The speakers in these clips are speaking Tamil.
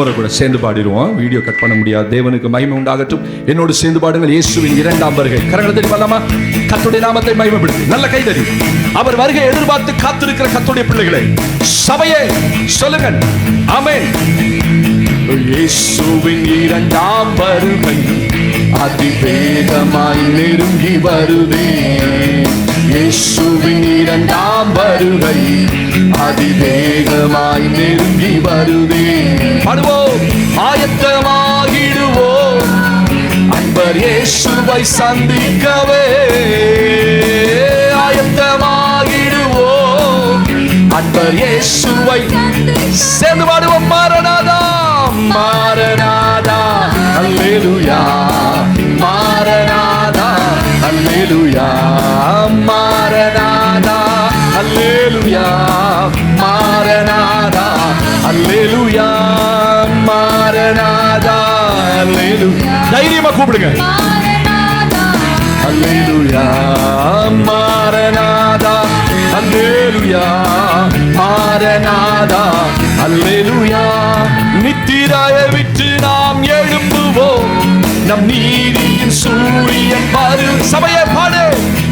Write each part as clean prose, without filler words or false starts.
முறை கூட சேர்ந்து பாடிடுவோம். வீடியோ கட் பண்ண முடியாது. தேவனுக்கு மகிமை உண்டாகட்டும். என்னோடு சேர்ந்து பாடுங்கள். இயேசுவின் இரண்டாம் வருகை. கரங்களை தட்டி பாடலாமா? கர்த்தருடைய நாமத்தை மகிமைப்படுத்து. நல்ல கைதடி. அவர் வருகை எதிர்பார்த்து காத்திருக்கிற கர்த்தருடைய பிள்ளைகளை, சபையே சொல்லுங்கள். ஆமென். இயேசுவின் இரண்டாம் வருகை அதிவேகமாய் நெருங்கி வருதே. இயேசுவின் இரண்டாம் வருகை அதிவேகமாய் நெருங்கி வருதே. பாடுவோம். ஆயத்தமாகிடுவோம் அன்பர் இயேசுவை சந்திக்கவே. ஆயத்தமாகிடுவோம் அன்பர் இயேசுவை சேர்ந்து பாடுவோம். மாரநாதா மாரநாதா அல்லேலூயா, மாரநாதா அல்லேலூயா, மாரநாதா அல்லேலூயா, மாரநாதா அல்லேலூயா, மாரநாதா அல்லேலூயா. தைரியமா கூப்பிடுங்க. அல்லேலூயா, மாரநாதா அல்லேலூயா, மாரநாதா அல்லேலூயா. நித்திராய விட்டு நாம் எழும்புவோம், நம் நீதியின் சூரியன் பாரு. சபையை பாடு.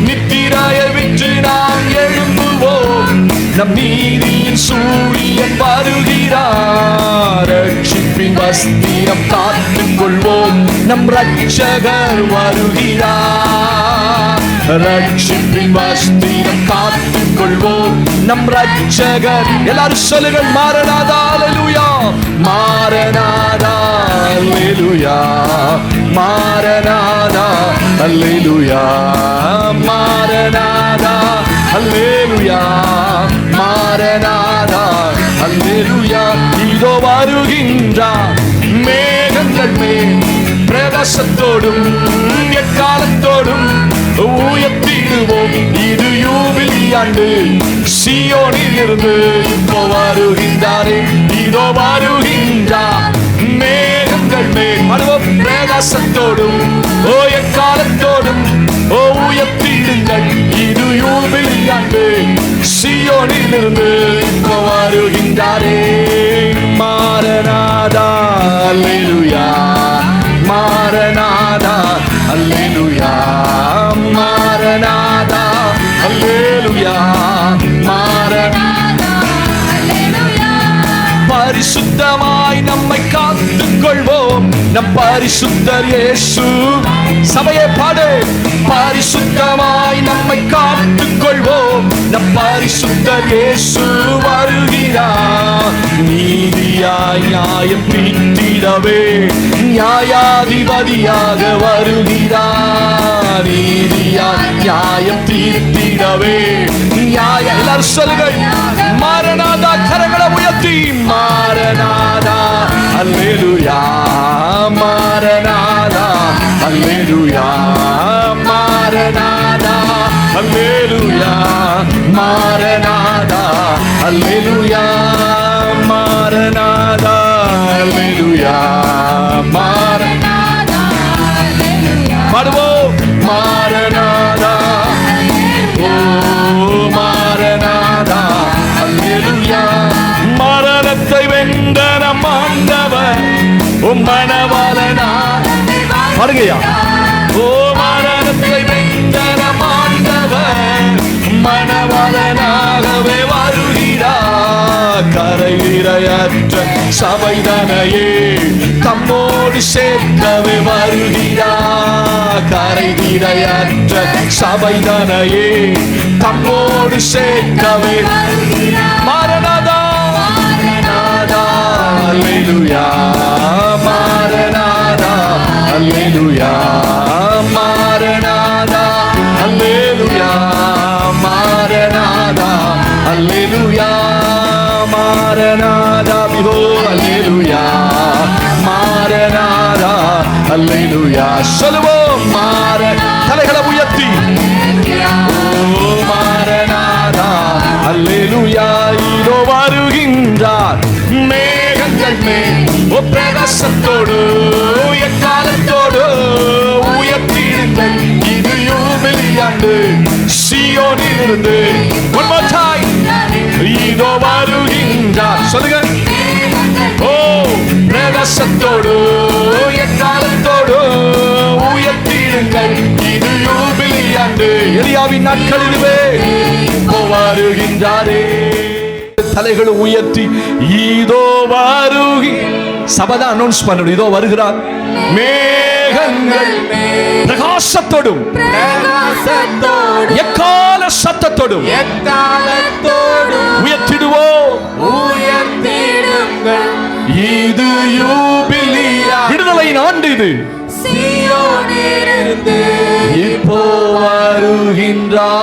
நித்திராய விட்டு நாம் எழும்புவோம், நம் நீதியின் சூரியன் வருகிறார். ரட்சிப்பின் வஸ்திரம் காத்துக் கொள்வோம், நம் ரட்சகர் வருகிறார். ரட்சிப்பின் வஸ்திரம் காத்துக் கொள்வோம், நம் ரட்சகர். எல்லாரும் சொல்லுங்கள். மாரநாதா அல்லேலூயா, மாரநாதா அல்லேலூயா, மாரநாதா அல்லேலூயா, மாரநாதா அல்லேலூயா, மாரநாதா அல்லேலூயா. இதோ வருகின்றார் மேகங்கள் மேல் பிரகாசத்தோடும் எக்காலத்தோடும் உயர்த்திடுவோம். இது யூபிலி ஆண்டு, சீயோனில் இருந்து இப்போ வருகின்றாரே. இதோ வருகின்றார் மேகங்கள் மேல் பாடுவோம். பிரகாசத்தோடும் எக்காலத்தோடும் உயர்த்திடுங்கள். இது யூபிலி ஆண்டு, சீயோனில் இருந்து இப்போ வருகின்றாரே. மாரநாதா அல்லேலூயா, மாரநாதா அல்லேலூயா, மாரநாதா அல்லேலூயா, மாரநாதா அல்லேலூயா. பரிசுத்தமாய் நம்மை காத்துக் கொள்வோம், நம் பரிசுத்தர் இயேசு. சபையை பாடு. பரிசுத்தமாய் நம்மை காத்துக் கொள்வோம், நம் பரிசுத்தர் இயேசு வருகிறார். நீதியாய் நியாயம் தீர்த்திடவே நியாயாதிபதியாக வருகிறார். நீதியாய் நியாயம் தீர்த்திடவே நியாய. எல்லாரும் சொல்லுங்கள். மாரநாதா. கரங்களை உயர்த்தி. மாரநாதா அல்லேலூயா, மாரநாதா அல்லேலூயா, மாரநாதா அல்லேலூயா, மாரநாதா அல்லேலூயா, மாரநாதா அல்லேலூயா, மாரநாதா அல்லேலூயா. பாடுவோம். மாரநாதா, ஓ மாரநாதா அல்லேலூயா. மரணத்தை வென்ற நம் ஆண்டவர் மணவாளனா. பாடுங்கய்யா. ஓ மரணத்தை வென்ற நம் ஆண்டவர் மணவாளனாகவே வருகிறார். கரையிறையற்ற சபைதனையே தம்மோடு சேர்க்கவே வருகிறார். கரையிறையற்ற சபைதனையே தம்மோடு சேர்க்கவே. மாரநாதா, மாரநாதா அல்லேலூயா, மாரநாதா அல்லேலூயா, மாரநாதா அல்லேலூயா, மாரநாதா அல்லேலூயா, மாரநாதா. பிதோ அல்லேலூயா, மாரநாதா அல்லேலூயா. சொல்லுவோம். மார தலைகளை உயர்த்தி. ஓ மாரநாதா அல்லேலூயா. இதோ வருகின்றார் மேகங்கள் மேல் பிரகாசத்தோடு எக்காலத்தோடு உயர்த்திடுங்கள். இது யூபிலி ஆண்டு, சீயோனில் இருந்து. One more time. இதோ வருகின்றார். சொல்லுங்க. ஓ எக்காலத்தோடு எக்காலத்தோடு உயர்த்திடுங்கள், இது யூபிலி ஆண்டு. எலியாவின் நாட்கள் இதுவே, வருகின்றாரே. தலைகளை உயர்த்தி இதோ வருகி சபதா அனௌன்ஸ் பண்ணணும், இதோ வருகிறார். மேகங்கள் பிரகாசத்தோடும் எக்கால சத்தத்தோடும் உயர்த்திடுவோம், இது யூபிலி விடுதலையின் ஆண்டு, இது இப்போ வருகின்றாரே.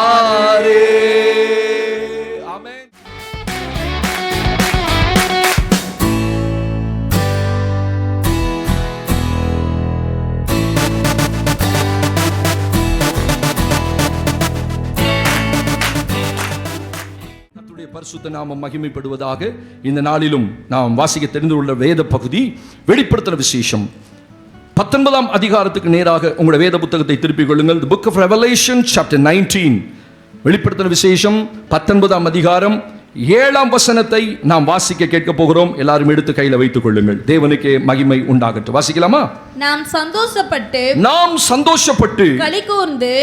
பரிசுத்த நாமம் மகிமைப்படுவதாக. இந்த நாளிலும் நாம் வாசிக்க தெரிந்து கொள்ள வேத பகுதி வெளிப்படுத்தின விசேஷம் 19ஆம் அதிகாரத்துக்கு நேராக உங்களுடைய வேத புத்தகத்தை திருப்பிக் கொள்ளுங்கள். The book of Revelation chapter 19, வெளிப்படுத்தின விசேஷம் 19ஆம் அதிகாரம் 7ஆம் வசனத்தை நாம் வாசிக்க கேட்க போகிறோம். எல்லாரும் எடுத்து கையில வைத்துக் கொள்ளுங்கள். தேவனுக்கே மகிமை உண்டாகட்டும். வாசிக்கலாமா? நாம் சந்தோஷப்பட்டு களிகூர்ந்து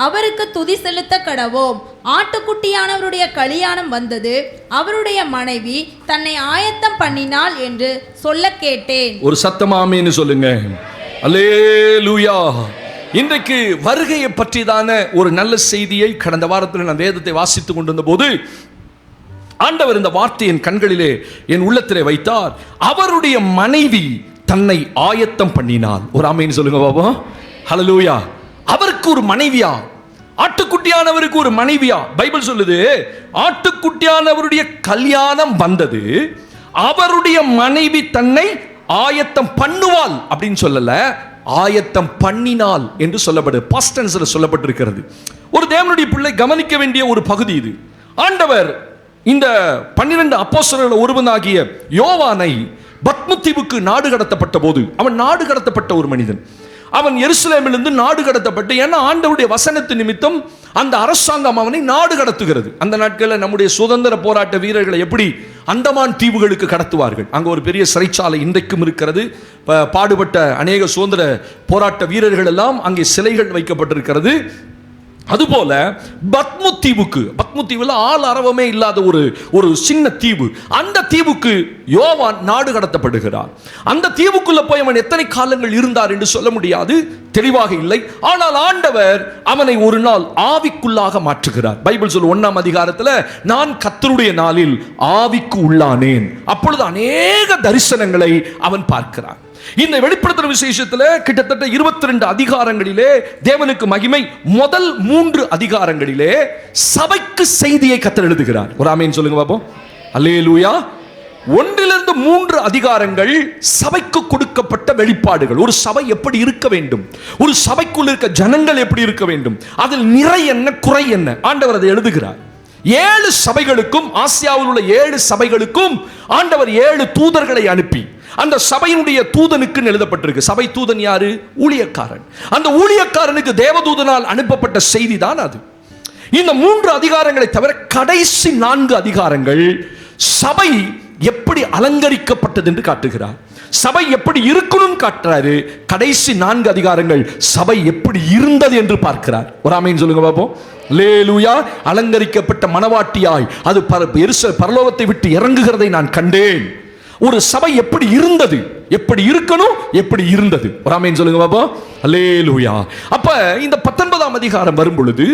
அவருக்கு துதி செலுத்த கடவோம். ஆட்டுக்குட்டியானவருடைய கல்யாணம் வந்தது, அவருடைய மனைவி தன்னை ஆயத்தம் பண்ணினாள் என்று சொல்ல கேட்டேன். ஒரு சத்தமாமேன்னு சொல்லுங்க. அல்லேலூயா. இன்றைக்கு வருகையை பற்றிதான ஒரு நல்ல செய்தியை கடந்த வாரத்தில் நான் வேதத்தை வாசித்துக் கொண்டிருந்த போது ஆண்டவர் இந்த வார்த்தை என் கண்களிலே, என் உள்ளத்திலே வைத்தார். அவருடைய மனைவி தன்னை ஆயத்தம் பண்ணினாள். ஒரு ஆமேன்னு சொல்லுங்க பாபா. ஹல்லேலூயா. அவருக்கு ஒரு மனைவியா? ஆட்டுக்குட்டியானவருக்கு ஒரு மனைவியா? பைபிள் சொல்லுது ஆட்டுக்குட்டியானவருடைய கல்யாணம் வந்தது, அவருடைய மனைவி தன்னை ஆயத்தம் பண்ணுவாள் அப்படின்னு சொல்லல, ஆயத்தம் பண்ணினாள் என்று சொல்லப்படுது. பாஸ்ட் டென்ஸ்ல சொல்லப்பட்டிருக்கிறது. ஒரு தேவனுடைய பிள்ளை கவனிக்க வேண்டிய ஒரு பகுதி இது. ஆண்டவர் இந்த 12 அப்போஸ்தலர்களில் ஒருவனாகிய யோவானை பத்மத்தீவுக்கு நாடு கடத்தப்பட்ட போது, அவன் நாடு கடத்தப்பட்ட ஒரு மனிதன். அவன் எருசலேமிலிருந்து நாடு கடத்தப்பட்டு, ஏன்னா ஆண்டவருடைய வசனத்து நிமித்தம் அந்த அரசாங்கம் அவனை நாடு கடத்துகிறது. அந்த நாட்களில் நம்முடைய சுதந்திர போராட்ட வீரர்களை எப்படி அந்தமான் தீவுகளுக்கு கடத்துவார்கள், அங்கே ஒரு பெரிய சிறைச்சாலை இன்றைக்கும் இருக்கிறது. பாடுபட்ட அநேக சுதந்திர போராட்ட வீரர்கள் எல்லாம் அங்கே சிலைகள் வைக்கப்பட்டிருக்கிறது. அதுபோல பத்மத்தீவில் ஆள் அரவமே இல்லாத ஒரு சின்ன தீவு, அந்த தீவுக்கு யோவான் நாடு கடத்தப்படுகிறார். அந்த தீவுக்குள்ள போய் அவன் எத்தனை காலங்கள் இருந்தார் என்று சொல்ல முடியாது, தெளிவாக இல்லை. ஆனால் ஆண்டவர் அவனை ஒரு நாள் ஆவிக்குள்ளாக மாற்றுகிறார். பைபிள் சொல்ல 1ஆம் அதிகாரத்தில், நான் கர்த்தருடைய நாளில் ஆவிக்கு உள்ளானேன். அப்பொழுது அநேக தரிசனங்களை அவன் பார்க்கிறான். இந்த வெளிப்படுத்தின விசேஷத்தில் கிட்டத்தட்ட 22 அதிகாரங்களிலே தேவனுக்கு மகிமை. முதல் 3 அதிகாரங்களிலே சபைக்கு செய்தியை கர்த்தர் எழுதுகிறார். ஒரு ஆமென் சொல்லுங்க பாப்போம். அல்லேலூயா. 1 to 3 அதிகாரங்கள் சபைக்கு கொடுக்கப்பட்ட வெளிப்பாடுகள். ஒரு சபை எப்படி இருக்க வேண்டும், ஒரு சபைக்குள் இருக்க ஜனங்கள் எப்படி இருக்க வேண்டும், அதில் நிறை என்ன குறை என்ன, ஆண்டவர் அதை எழுதுகிறார். 7 சபைகளுக்கும், ஆசியாவில் உள்ள 7 சபைகளுக்கும் ஆண்டவர் 7 தூதர்களை அனுப்பி, அந்த சபையினுடைய தூதனுக்கு எழுதப்பட்டிருக்கு. சபை தூதன் யாரு? ஊழியக்காரன். அந்த ஊழியக்காரனுக்கு தேவதூதனால் அனுப்பப்பட்ட செய்தி தான் அது. இந்த 3 அதிகாரங்களை தவிர கடைசி 4 அதிகாரங்கள் சபை எப்படி அலங்கரிக்கப்பட்டது என்று காட்டுகிறார். சபை எப்படி இருக்கணும் காட்டுறாரு. கடைசி 4 அதிகாரங்கள் சபை எப்படி இருந்தது என்று பார்க்கிறார். ஒரு ஆமென் சொல்லுங்க பாப்போம். அல்லேலூயா. அலங்கரிக்கப்பட்ட மணவாட்டியாய் அது பரலோகத்தை விட்டு இறங்குகிறதை நான் கண்டேன். ஒரு சபை எப்படி இருந்தது, எப்படி இருக்கணும், எப்படி இருந்தது. ஒரு ஆமென் சொல்லுங்க பாப்பா. அல்லேலூயா. அப்ப இந்த 19ஆம் அதிகாரம் வரும் பொழுது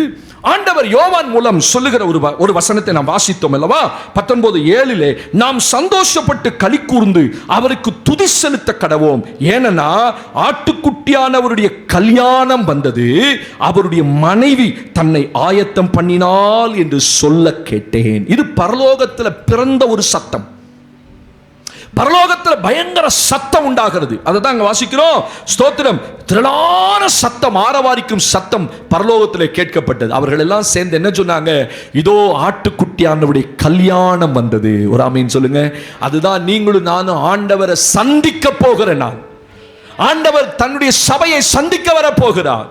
ஆண்டவர் யோவான் மூலம் சொல்லுகிற ஒரு வசனத்தை நாம் வாசித்தோம் அல்லவா? 19:7 நாம் சந்தோஷப்பட்டு களி கூர்ந்து அவருக்கு துதி செலுத்த கடவோம், ஏனெனா ஆட்டுக்குட்டியானவருடைய கல்யாணம் வந்தது, அவருடைய மனைவி தன்னை ஆயத்தம் பண்ணினாள் என்று சொல்ல கேட்டேன். இது பரலோகத்தில் பிறந்த ஒரு சத்தம். பரலோகத்தில் பயங்கர சத்தம் உண்டாகிறது. அதை தான் அங்க வாசிக்கிறோம். ஸ்தோத்திரம். திரளான சத்தம், ஆரவாரிக்கும் சத்தம் பரலோகத்தில் கேட்கப்பட்டது. அவர்கள் எல்லாம் சேர்ந்து என்ன சொன்னாங்க? இதோ ஆட்டுக்குட்டியானவருடைய கல்யாணம் வந்தது. ஒரு ஆமென் சொல்லுங்க. அதுதான் நீங்களும் நானும் ஆண்டவரை சந்திக்க போகிற நாள். ஆண்டவர் தன்னுடைய சபையை சந்திக்க வர போகிறார்.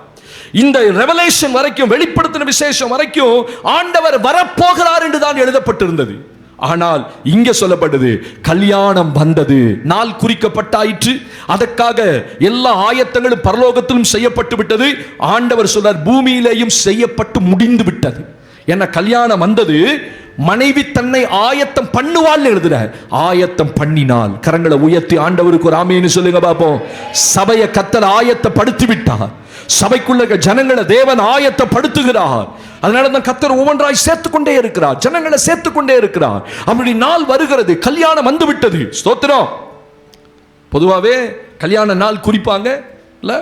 இந்த ரெவலேஷன் வரைக்கும், வெளிப்படுத்தின விசேஷம் வரைக்கும் ஆண்டவர் வரப்போகிறார் என்று தான் எழுதப்பட்டிருந்தது. ஆனால் இங்க சொல்லப்பட்டது கல்யாணம் வந்தது, நாள் குறிக்கப்பட்டாயிற்று, அதற்காக எல்லா ஆயத்தங்களும் பரலோகத்திலும் செய்யப்பட்டு விட்டது. ஆண்டவர் சொல்றார் பூமியிலேயும் செய்யப்பட்டு முடிந்து விட்டது. என்ன கல்யாணம் வந்தது, மனைவி தன்னை ஆயத்தம் பண்ணுவாள் எழுதுற, ஆயத்தம் பண்ணினால். கரங்களை உயர்த்தி ஆண்டவருக்கு ஒரு ஆமேன்னு சொல்லுங்க பாப்போம். சபையை கர்த்தர் ஆயத்தப்படுத்தி விட்டார். சபைக்குள்ள ஜனங்களை தேவன் ஆயத்தப்படுத்துகிறார். அதனால தான் கர்த்தர் ஒவ்வொன்றாய் சேர்த்துக்கொண்டே இருக்கிறார், ஜனங்களை சேர்த்துக்கொண்டே இருக்கிறார். அப்படி நாள் வருகிறது, கல்யாணம் வந்து விட்டது. ஸ்தோத்திரம். பொதுவாகவே கல்யாண நாள் குறிப்பாங்க இல்ல,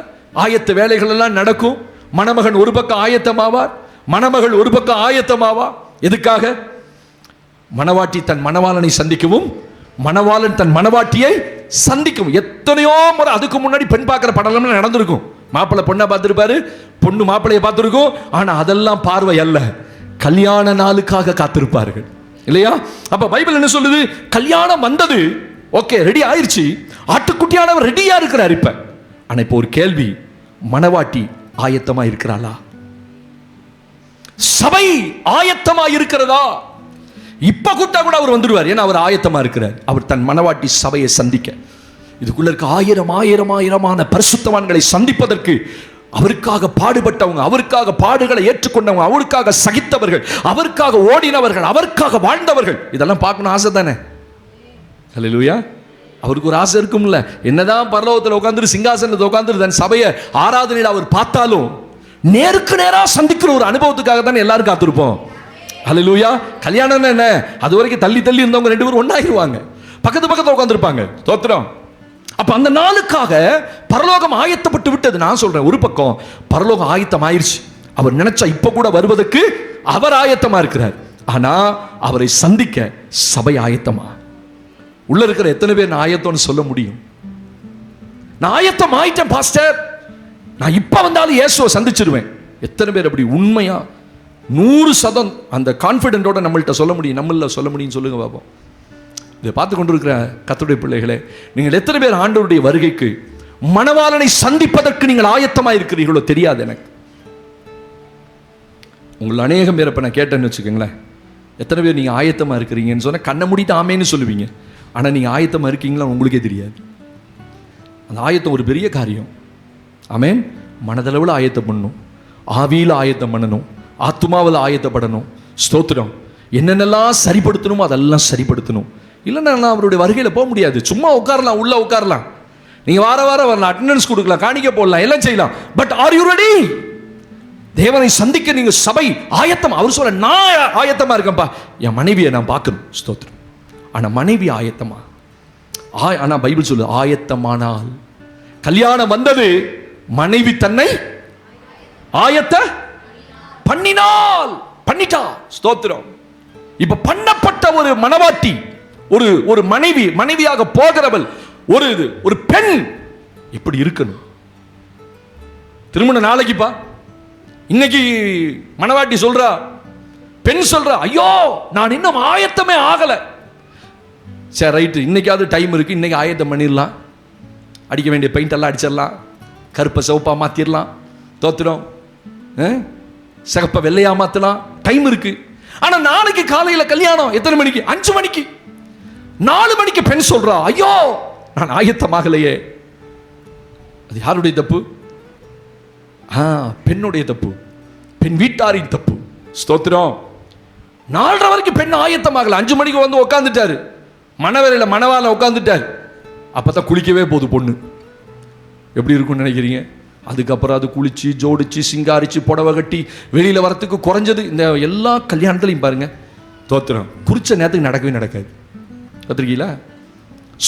ஆயத்த வேலைகள் எல்லாம் நடக்கும். மணமகன் ஒரு பக்கம் ஆயத்தமாவார், மணமகள் ஒரு பக்கம் ஆயத்தமாவா. எதுக்காக? மணவாட்டி தன் மணவாளனை சந்திக்கவும், மணவாளன் தன் மணவாட்டியை சந்திக்கும். எத்தனையோ முறை அதுக்கு முன்னாடி பெண் பார்க்கிற படம்லாம் நடந்திருக்கும். மாப்பிள்ளை பொண்ணை பார்த்திருப்பாரு, பொண்ணு மாப்பிள்ளையை பார்த்திருக்கும். ஆனா அதெல்லாம் பார்வை அல்ல, கல்யாண நாளுக்காக காத்திருப்பார்கள் இல்லையா? அப்ப பைபிள் என்ன சொல்லுது? கல்யாணம் வந்தது, ஓகே, ரெடி ஆயிருச்சு, ஆட்டுக்குட்டியானவர் ரெடியா இருக்கிறார். இப்ப ஆனா இப்ப ஒரு கேள்வி, மணவாட்டி ஆயத்தமா இருக்கிறாளா? சபை ஆயத்தமா இருக்கிறதா? இப்ப கூட்டா கூட அவர் வந்துடுவார், ஏன்னா அவர் ஆயத்தமா இருக்கிறார். அவர் தன் மணவாட்டி சபையை சந்திக்க, இதுக்குள்ள இருக்க ஆயிரம் ஆயிரம் ஆயிரமான பரிசுத்தவான்களை சந்திப்பதற்கு அவருக்காக பாடுபட்டவங்க, அவருக்காக பாடுகளை ஏற்றுக்கொண்டவங்க, அவருக்காக சகித்தவர்கள், அவருக்காக ஓடினவர்கள், அவருக்காக வாழ்ந்தவர்கள், இதெல்லாம் பார்க்கணும் ஆசை தானே? ஹல்லேலூயா. அவருக்கு ஒரு ஆசை இருக்கும்ல. என்னதான் பரலோகத்தில் உட்கார்ந்து சிங்காசனத்தில் உட்கார்ந்து தன் சபையை ஆராதனையில் அவர் பார்த்தாலும் நேருக்கு நேரா சந்திக்கிற ஒரு அனுபவத்துக்காக தானே எல்லாரும் காத்திருப்போம். ஹல்லேலூயா. கல்யாணம் என்ன, அது வரைக்கும் தள்ளி தள்ளி இருந்தவங்க ரெண்டு பேரும் ஒன்னாயிருவாங்க, பக்கத்து பக்கத்துல உட்கார்ந்திருப்பாங்க. ஸ்தோத்திரம். அப்ப அந்த நாளுக்காக பரலோகம் ஆயத்தப்பட்டு விட்டது. நான் சொல்றேன், ஒரு பக்கம் பரலோகம் ஆயத்தம் ஆயிருச்சு, அவர் நினைச்சா இப்ப கூட வருவதற்கு அவர் ஆயத்தமா இருக்கிறார். ஆனா அவரை சந்திக்க சபை ஆயத்தமா? உள்ள இருக்கிற எத்தனை பேர் நான் ஆயத்தம்னு சொல்ல முடியும்? நான் ஆயத்தம் ஆயிட்டேன் பாஸ்டர், நான் இப்ப வந்தாலும் இயேசுவை சந்திச்சிருவேன். எத்தனை பேர் அப்படி உண்மையா 100% அந்த கான்ஃபிடென்ட்டோட நம்மள்கிட்ட சொல்ல முடியும், நம்மள சொல்ல முடியும்? சொல்லுங்க பாப்போம். இதை பார்த்து கொண்டிருக்கிற கர்த்தருடைய பிள்ளைகளே, நீங்கள் எத்தனை பேர் ஆண்டவருடைய வருகைக்கு மணவாளனை சந்திப்பதற்கு நீங்கள் ஆயத்தமாக இருக்கிறீர்களோ தெரியாது எனக்கு. உங்கள் அநேகம் பேர் இப்ப நான் கேட்டேன்னு வச்சுக்கோங்களேன், எத்தனை பேர் நீங்க ஆயத்தமா இருக்கிறீங்கன்னு சொன்னா கண்ணை மூடிட்டு ஆமேன்னு சொல்லுவீங்க. ஆனா நீங்க ஆயத்தமா இருக்கீங்களா உங்களுக்கே தெரியாது. அந்த ஆயத்தம் ஒரு பெரிய காரியம். ஆமேன். மனதளவில் ஆயத்தம் பண்ணணும், ஆவியில் ஆயத்தம் பண்ணணும், ஆத்துமாவில் ஆயத்தப்படணும். ஸ்தோத்திரம். என்னென்னலாம் சரிப்படுத்தணுமோ அதெல்லாம் சரிப்படுத்தணும். இல்லைன்னா அவருடைய வருகையில் போக முடியாது. சும்மா உட்காரலாம், உள்ள உட்காரலாம், நீங்க வார வாரம் வரலாம், அட்டெண்டன்ஸ் கொடுக்கலாம், காணிக்க போடலாம், எல்லாம் செய்யலாம். But are you ready? தேவனை சந்திக்க நீங்க சபை ஆயத்தம். அவர் சொல்ல, நான் ஆயத்தமா இருக்கேன்ப்பா, என் மனைவியை நான் பார்க்கணும். ஸ்தோத்திரம். ஆனா மனைவி ஆயத்தமா? ஆனா பைபிள் சொல்லு, ஆயத்தமானால். கல்யாணம் வந்தது, மனைவி தன்னை ஆயத்த பண்ணினால், பண்ணிட்டா. ஸ்தோத்திரம். இப்ப பண்ணப்பட்ட ஒரு மணவாட்டி, ஒரு மனைவி, மனைவியாக போகிறவள், ஒரு பெண் எப்படி இருக்கணும்? திருமண நாளைக்குப்பா, இன்னைக்கு மணவாட்டி சொல்றா, பெண் சொல்றா, ஐயோ நான் இன்னும் ஆயத்தமே ஆகல. சரி ரைட்டு, இன்னைக்காவது டைம் இருக்கு, இன்னைக்கு ஆயத்தம் பண்ணிடலாம், அடிக்க வேண்டிய பெயிண்ட் எல்லாம் அடிச்சிடலாம், கருப்பை சிவப்பா மாத்திரலாம், தோத்திரம், சிகப்பை வெள்ளையா மாத்தலாம், டைம் இருக்கு. ஆனா நாளைக்கு காலையில கல்யாணம், எத்தனை மணிக்கு? 5 மணிக்கு. 4 மணிக்கு பெண் சொல்றா, ஐயோ நான் ஆயத்தமாகலையே. அது யாருடைய தப்பு? பெண்ணுடைய தப்பு, பெண் வீட்டாரின் தப்பு. ஸ்தோத்திரம். 4:30 வரைக்கும் பெண் ஆயத்தமாகல, 5 மணிக்கு வந்து உட்காந்துட்டாரு, மணவரையில மணவாள உட்காந்துட்டாரு. அப்பதான் குளிக்கவே போகுது பொண்ணு. எப்படி இருக்கும்னு நினைக்கிறீங்க? அதுக்கப்புறம் அது குளிச்சு ஜோடிச்சு சிங்காரிச்சு புடவை கட்டி வெளியில வரத்துக்கு குறைஞ்சது இந்த எல்லா கல்யாணத்திலையும் பாருங்க, தோத்திரம், குறிச்ச நேரத்துக்கு நடக்கவே நடக்காது. கத்திரிக்கீங்களா?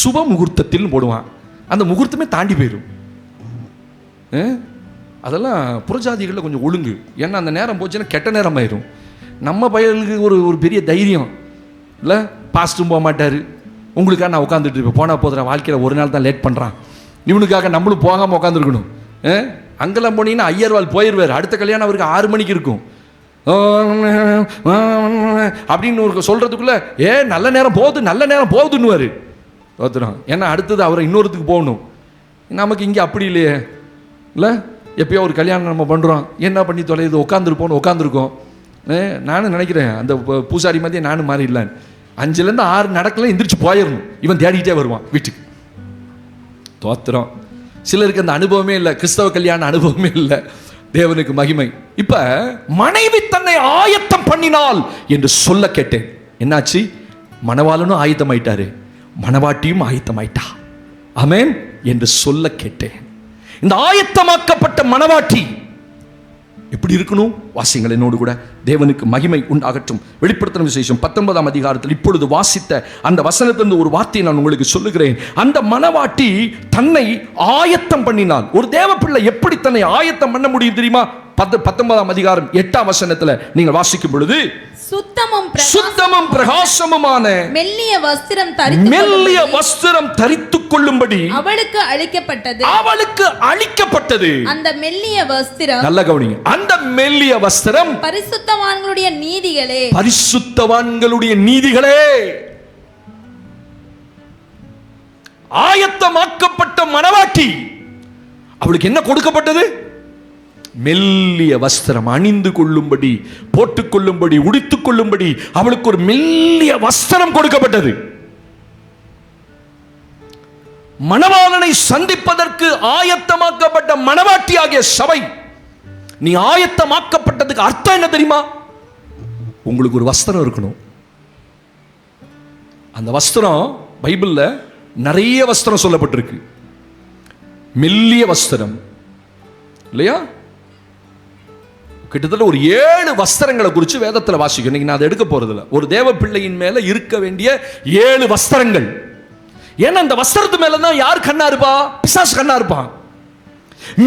சுப முகூர்த்தத்தில் போடுவான், அந்த முகூர்த்தமே தாண்டி போயிடும். அதெல்லாம் புறஜாதிகளில் கொஞ்சம் ஒழுங்கு. ஏன்னா அந்த நேரம் போச்சுன்னா கெட்ட நேரம் ஆயிரும். நம்ம பையனுக்கு ஒரு பெரிய தைரியம் இல்லை, பாஸ்ட்டும் போக மாட்டார், உங்களுக்காக நான் உட்காந்துட்டு இருப்பேன், போனால் போதுற வாழ்க்கையில் ஒரு நாள் தான் லேட் பண்ணுறான், இவனுக்காக நம்மளும் போகாமல் உட்காந்துருக்கணும். அங்கெல்லாம் போனீங்கன்னா ஐயர்வாள் போயிடுவார், அடுத்த கல்யாணம் அவருக்கு 6 மணிக்கு இருக்கும் அப்படின்னு ஒரு சொல்றதுக்குள்ள நல்ல நேரம் போகுது, நல்ல நேரம் போகுதுன்னுவாரு. தோத்துறோம். ஏன்னா அடுத்தது அவரை இன்னொருத்துக்கு போகணும். நமக்கு இங்கே அப்படி இல்லையே, இல்லை எப்பயோ ஒரு கல்யாணம் நம்ம பண்ணுறோம், என்ன பண்ணி தொலைது, உட்காந்துருப்போன்னு உட்காந்துருக்கோம். நானும் நினைக்கிறேன் அந்த பூசாரி மாதிரியே நானும் மாறிடலான்னு. 5லேருந்து 6 நடக்கல, எந்திரிச்சு போயிடணும். இவன் தேடிக்கிட்டே வருவான் வீட்டுக்கு. தோத்திரம். சிலருக்கு அந்த அனுபவமே இல்லை, கிறிஸ்தவ கல்யாண அனுபவமே இல்லை. தேவனுக்கு மகிமை. இப்ப மனைவி தன்னை ஆயத்தம் பண்ணினாள் என்று சொல்ல கேட்டேன். என்னாச்சு? மணவாளனும் ஆயத்தமாயிட்டாரு, மணவாட்டியும் ஆயத்தமாயிட்டா. ஆமென் என்று சொல்ல கேட்டேன். இந்த ஆயத்தமாக்கப்பட்ட மணவாட்டி எப்படி இருக்கணும்? வாசிங்கள் என்னோடு கூட. தேவனுக்கு மகிமை உண்டாகட்டும். வெளிப்படுத்தின விசேஷம் 19ஆம் அதிகாரத்தில் இப்பொழுது வாசித்த அந்த வசனத்திலிருந்து ஒரு வார்த்தையை நான் உங்களுக்கு சொல்லுகிறேன். அந்த மணவாட்டி தன்னை ஆயத்தம் பண்ணினாள். ஒரு தேவ பிள்ளை எப்படி தன்னை ஆயத்தம் பண்ண முடியும் தெரியுமா? 19ஆம் அதிகாரம் 8ஆம் வசனத்துல நீங்கள் வாசிக்கும் பொழுது, சுத்தமும் பிரகாசமுமான மெல்லிய வஸ்திரம் தரித்துக் கொள்ளும்படி அவளுக்கு அளிக்கப்பட்டது. அந்த மெல்லிய வஸ்திரம், நல்ல கவனிங்க, அந்த மெல்லிய வஸ்திரம் பரிசுத்தவான்களுடைய நீதிகளே. ஆயத்தமாக்கப்பட்ட மணவாட்டி, அவளுக்கு என்ன கொடுக்கப்பட்டது? மெல்லிய வஸ்திரம் அணிந்து கொள்ளும்படி, போட்டுக் கொள்ளும்படி, உடுத்துக் கொள்ளும்படி அவளுக்கு ஒரு மெல்லிய வஸ்திரம் கொடுக்கப்பட்டது. மணவாளனை சந்திப்பதற்கு ஆயத்தமாக்கப்பட்ட மணவாட்டி ஆகிய சபை, நீ ஆயத்தமாக்கப்பட்டதுக்கு அர்த்தம் என்ன தெரியுமா? உங்களுக்கு ஒரு வஸ்திரம் இருக்கணும். அந்த வஸ்திரம் பைபிள்ல நிறைய வஸ்திரம் சொல்லப்பட்டிருக்கு. மெல்லிய வஸ்திரம் இல்லையா? கிட்டத்தட்ட ஒரு 7 வஸ்திரங்களை குறித்து வேதத்தில் வாசிக்கும். இன்னைக்கு நான் அதை எடுக்க போறதில்ல. ஒரு தேவ பிள்ளையின் மேல இருக்க வேண்டிய 7 வஸ்திரங்கள். ஏன்னா அந்த வஸ்திரத்து மேல தான் யார் கண்ணா இருப்பா? பிசாசு கண்ணா இருப்பான்.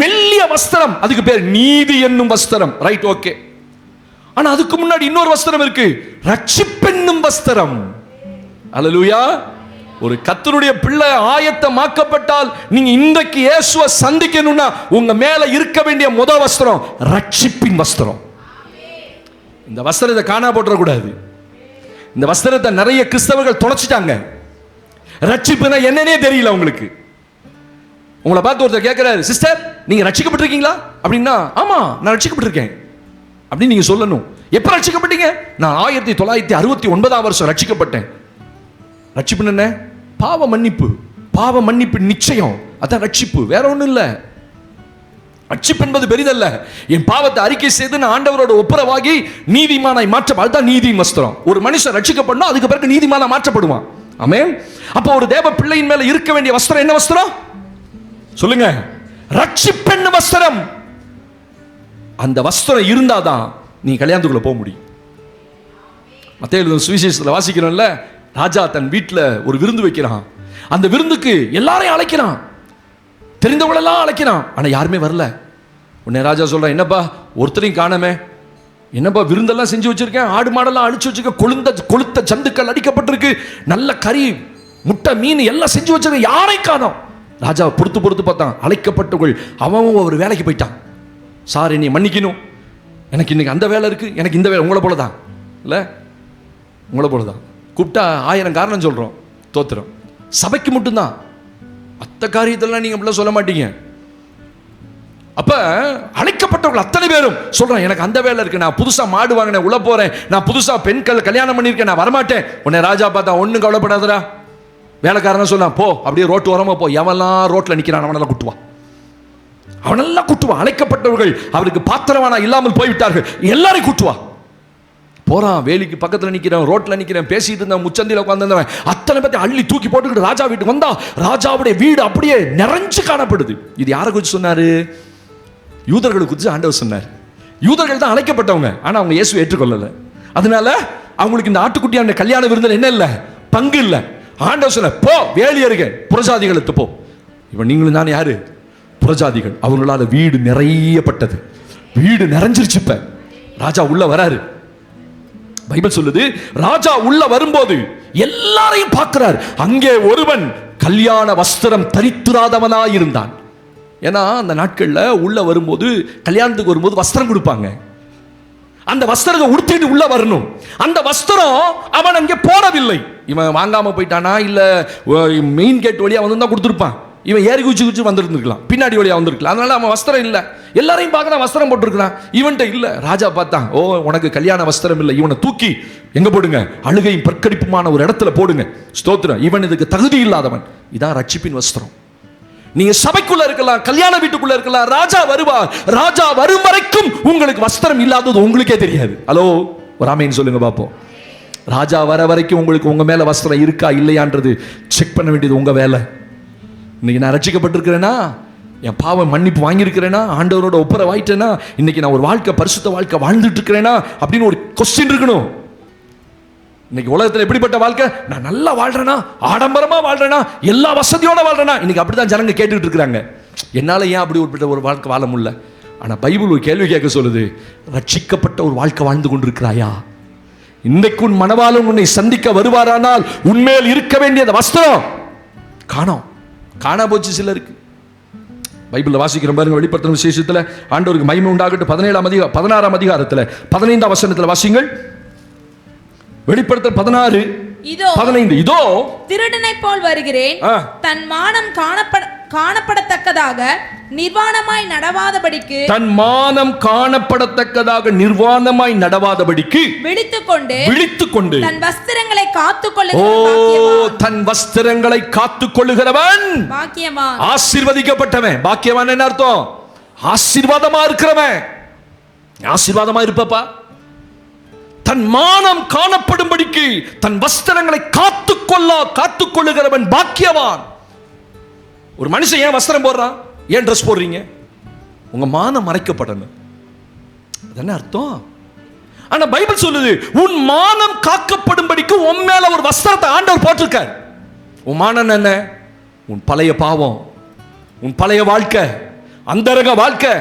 மெல்லிய வஸ்திரம், அதுக்கு பேர் நீதி என்னும் வஸ்திரம். Right, okay. ஆனா அதுக்கு முன்னாடி இன்னொரு வஸ்திரம் இருக்கு, ரட்சிப்பென்னும் வஸ்திரம். அல்லேலூயா. ஒரு கர்த்தருடைய பிள்ளை ஆயத்தமாக்கப்பட்டால் நீங்க இன்றைக்கு இயேசுவை சந்திக்கணும்னா உங்க மேல இருக்க வேண்டிய முதல் வஸ்திரம் ரட்சிப்பின் வஸ்திரம். இந்த வஸ்திரத்தை காணா போட்டுறக்கூடாது. இந்த வஸ்திரத்தை நிறைய கிறிஸ்தவர்கள் தொலைச்சிட்டாங்க. ரட்சிப்புனா என்னன்னே தெரியல உங்களுக்கு. உங்களை பார்த்து ஒருத்தர் கேட்கிறாரு, சிஸ்டர் நீங்க ரட்சிக்கப்பட்டிருக்கீங்களா அப்படின்னா, ஆமா நான் ரட்சிக்கப்பட்டிருக்கேன் அப்படின்னு நீங்க சொல்லணும். எப்ப ரட்சிக்கப்பட்டீங்க? நான் 1969ஆம் வருஷம் ரட்சிக்கப்பட்டேன். ரட்சிப்பு என்ன? பாவ மன்னிப்பு. பாவ மன்னிப்பு நிச்சயம், அதான் ரட்சிப்பு, வேற ஒண்ணும் இல்ல. ரட்சிப்பு என்பது பெரிதல்ல. என் பாவத்தை அறிக்கை செய்து நான் ஆண்டவரோட ஒப்புரவாகி நீதிமானாய் மாற்ற, அதுதான் நீதியின் வஸ்திரம். ஒரு மனுஷன் ரட்சிக்கப்படணும், அதுக்கு பிறகு நீதிமானா மாற்றப்படுவான். ஆமென். அப்போ ஒரு தேவ பிள்ளையின் மேல இருக்க வேண்டிய வஸ்திரம் என்ன வஸ்திரம் சொல்லுங்க? ரட்சிப்பென்னும் வஸ்திரம். அந்த வஸ்திரம் இருந்தாதான் நீ கல்யாணத்துக்குள்ள போக முடியும். மத்தேயு சுவிசேஷத்துல வாசிக்கிறோம்ல, ராஜா தன் வீட்டில் ஒரு விருந்து வைக்கிறான். அந்த விருந்துக்கு எல்லாரையும் அழைக்கிறான், தெரிந்தவங்களெல்லாம் அழைக்கிறான். ஆனால் யாருமே வரல. உடனே ராஜா சொல்றான், என்னப்பா ஒருத்தரையும் காணமே, என்னப்பா விருந்தெல்லாம் செஞ்சு வச்சிருக்கேன், ஆடு மாடெல்லாம் அழிச்சு வச்சிருக்கேன், கொளுத்த ஜந்துக்கள் அடிக்கப்பட்டிருக்கு, நல்ல கறி முட்டை மீன் எல்லாம் செஞ்சு வச்சிருக்கேன், யாரை காணோம். ராஜா பொறுத்து பார்த்தான். அழைக்கப்பட்டவர்கள் அவன் ஒரு வேலைக்கு போயிட்டான். சார் என்னை மன்னிக்கணும், எனக்கு இன்னைக்கு அந்த வேலை இருக்கு, எனக்கு இந்த வேலை. உங்களை போல தான் இல்லை, உங்களை போல தான். கூப்பிட்டா 1000 காரணம் சொல்றோம். தோத்திரம். சபைக்கு மட்டும்தான், மற்ற காரியத்தெல்லாம் நீங்க அப்படிலாம் சொல்ல மாட்டீங்க. அப்ப அழைக்கப்பட்டவர்கள் அத்தனை பேரும் சொல்றான், எனக்கு அந்த வேலை இருக்கு, நான் புதுசா மாடு வாங்கினேன், உள்ள போறேன், நான் புதுசா பெண்கள் கல்யாணம் பண்ணிருக்கேன், நான் வரமாட்டேன். உன்னை ராஜா பார்த்தா, ஒன்னும் கவலைப்படாதடா. வேலைக்காரன் சொன்னா, போ அப்படியே ரோட்டு ஓரமா போ, எவெல்லாம் ரோட்ல நிக்கிறான் அவனெல்லாம் கூட்டுவா, அவனெல்லாம் கூட்டுவா. அழைக்கப்பட்டவர்கள் அவருக்கு பாத்திரவானா இல்லாமல் போய்விட்டார்கள், எல்லாரையும் கூட்டுவா. போறான், வேலிக்கு பக்கத்தில் நிற்கிறேன், ரோட்டில் நிற்கிறேன், பேசிட்டு இருந்தேன், முச்சந்தியில் உட்காந்துருந்தவன் அத்தனை பேர்த்தை அள்ளி தூக்கி போட்டுக்கிட்டு ராஜா வீட்டுக்கு வந்தா. ராஜாவுடைய வீடு அப்படியே நிறைஞ்சு காணப்படுது. இது யாரை குறித்து சொன்னாரு? யூதர்களை குறித்து ஆண்டவர் சொன்னார். யூதர்கள் தான் அழைக்கப்பட்டவங்க, ஆனால் அவங்க இயேசுவை ஏற்றுக்கொள்ளலை. அதனால அவங்களுக்கு இந்த ஆட்டுக்குட்டியான கல்யாண விருந்தில் என்ன இல்லை? பங்கு இல்லை. ஆண்டவர் சொன்ன, போ வேலி அருகே புறஜாதிகளுக்கு போ. இவன் நீங்களும் தான் யாரு? புறஜாதிகள். அவங்களால வீடு நிறையப்பட்டது, வீடு நிறைஞ்சிருச்சு. இப்ப ராஜா உள்ள வராரு. பைபிள் சொல்லுது, ராஜா உள்ள வரும்போது எல்லாரையும் பார்க்கிறார். அங்கே ஒருவன் கல்யாண வஸ்திரம் தரித்துராதவனாய் இருந்தான். ஏன்னா அந்த நாட்கள்ல உள்ள வரும்போது, கல்யாணத்துக்கு வரும்போது வஸ்திரம் கொடுப்பாங்க. அந்த வஸ்திரத்தை உடுத்திட்டு உள்ள வரணும். அந்த வஸ்திரம் அவன் அங்கே போடவில்லை. இவன் வாங்காம போயிட்டானா, இல்ல மெயின் கேட் வழியா வந்து தான் கொடுத்துருப்பான். இவன் ஏறி குச்சி வந்துருந்துருக்கலாம், பின்னாடி வழியா வந்திருக்கலாம். அதனால அவன் வஸ்திரம் இல்லை. எல்லாரையும் பார்க்கறான், வஸ்திரம் போட்டிருக்கிறான், இவன்கிட்ட இல்லை. ராஜா பார்த்தான், ஓ உனக்கு கல்யாண வஸ்திரம் இல்லை, இவனை தூக்கி எங்க போடுங்க, அழுகையும் பற்கடிப்புமான ஒரு இடத்துல போடுங்க. ஸ்தோத்திரம், இவன் இதுக்கு தகுதி இல்லாதவன். இதான் ரட்சிப்பின் வஸ்திரம். நீங்க சபைக்குள்ள இருக்கலாம், கல்யாண வீட்டுக்குள்ள இருக்கலாம், ராஜா வருவார். ராஜா வரும் வரைக்கும் உங்களுக்கு வஸ்திரம் இல்லாதது உங்களுக்கே தெரியாது. ஹலோ, ஒரு ஆமென் சொல்லுங்க பாப்போம். ராஜா வர வரைக்கும் உங்களுக்கு உங்க மேல வஸ்திரம் இருக்கா இல்லையான்றது செக் பண்ண வேண்டியது உங்க வேலை. இன்னைக்கு நான் ரட்சிக்கப்பட்டிருக்கிறேனா, என் பாவம் மன்னிப்பு வாங்கியிருக்கிறேனா, ஆண்டவரோட ஒப்புரவாயிட்டேனா, இன்னைக்கு நான் ஒரு வாழ்க்கை பரிசுத்த வாழ்க்கை வாழ்ந்துட்டு இருக்கிறேனா அப்படின்னு ஒரு கொஸ்டின் இருக்கணும். இன்னைக்கு உலகத்தில் எப்படிப்பட்ட வாழ்க்கை, நான் நல்லா வாழ்றேனா, ஆடம்பரமா வாழ்றேனா, எல்லா வசதியோட வாழ்றேனா, இன்னைக்கு அப்படிதான் ஜனங்க கேட்டுட்டு இருக்கிறாங்க. என்னால ஏன் அப்படி ஒரு வாழ்க்கை வாழ முடியல? ஆனா பைபிள் ஒரு கேள்வி கேட்க சொல்லுது, ரட்சிக்கப்பட்ட ஒரு வாழ்க்கை வாழ்ந்து கொண்டிருக்கிறாயா? இன்றைக்கு உன் மணவாளன் உன்னை சந்திக்க வருவாரானால் உன்மேல் இருக்க வேண்டிய வஸ்திரம் காணா போச்சு சிலருக்கு. பைபிள்ல வாசிக்கிற பாருங்க, வெளிப்படுத்தின விசேஷத்துல ஆண்டவருக்கு மகிமை உண்டாகட்டும் 16ஆம் அதிகாரத்துல 15ஆம் வசனத்துல வாசிங்கள். வெளிப்படுத்தல் 16:15. இதோ திருடனை போல் வருகிறேன், தன் மானம் காணப்படத்தக்கதாக நிர்வாணமாய் நடவாதபடிக்கு விழித்துக்கொண்டு தன் வஸ்திரங்களை காத்துக்கொள்ளுகிறவன் பாக்கியவான். ஆசீர்வதிக்கப்பட்டவன். பாக்கியவான் என்ன அர்த்தம்? ஆசீர்வாதமா இருக்கிறவன். ஆசீர்வாதமா இருப்பப்பா. தன் மானம் காணப்படும்படிக்கு தன் வஸ்திரங்களை காத்துக்கொள்ளுகிறவன் பாக்கியவான். ஒரு மனுஷன் ஏன் வஸ்திரம் போடுறான், ஏன் ட்ரெஸ் போடுறீங்க? உங்க மானம் மறைக்கப்படணும். அதானே அர்த்தம். ஆனா பைபிள் சொல்லுது, உன் மானம் காக்கப்படும்படிக்கு உன் மேல ஒரு வஸ்திரத்தை ஆண்டவர் போட்டிருக்கார். உன் மானம் என்ன? உன் பழைய பாவம், உன் பழைய வாழ்க்கை, அந்தரங்க வாழ்க்கை,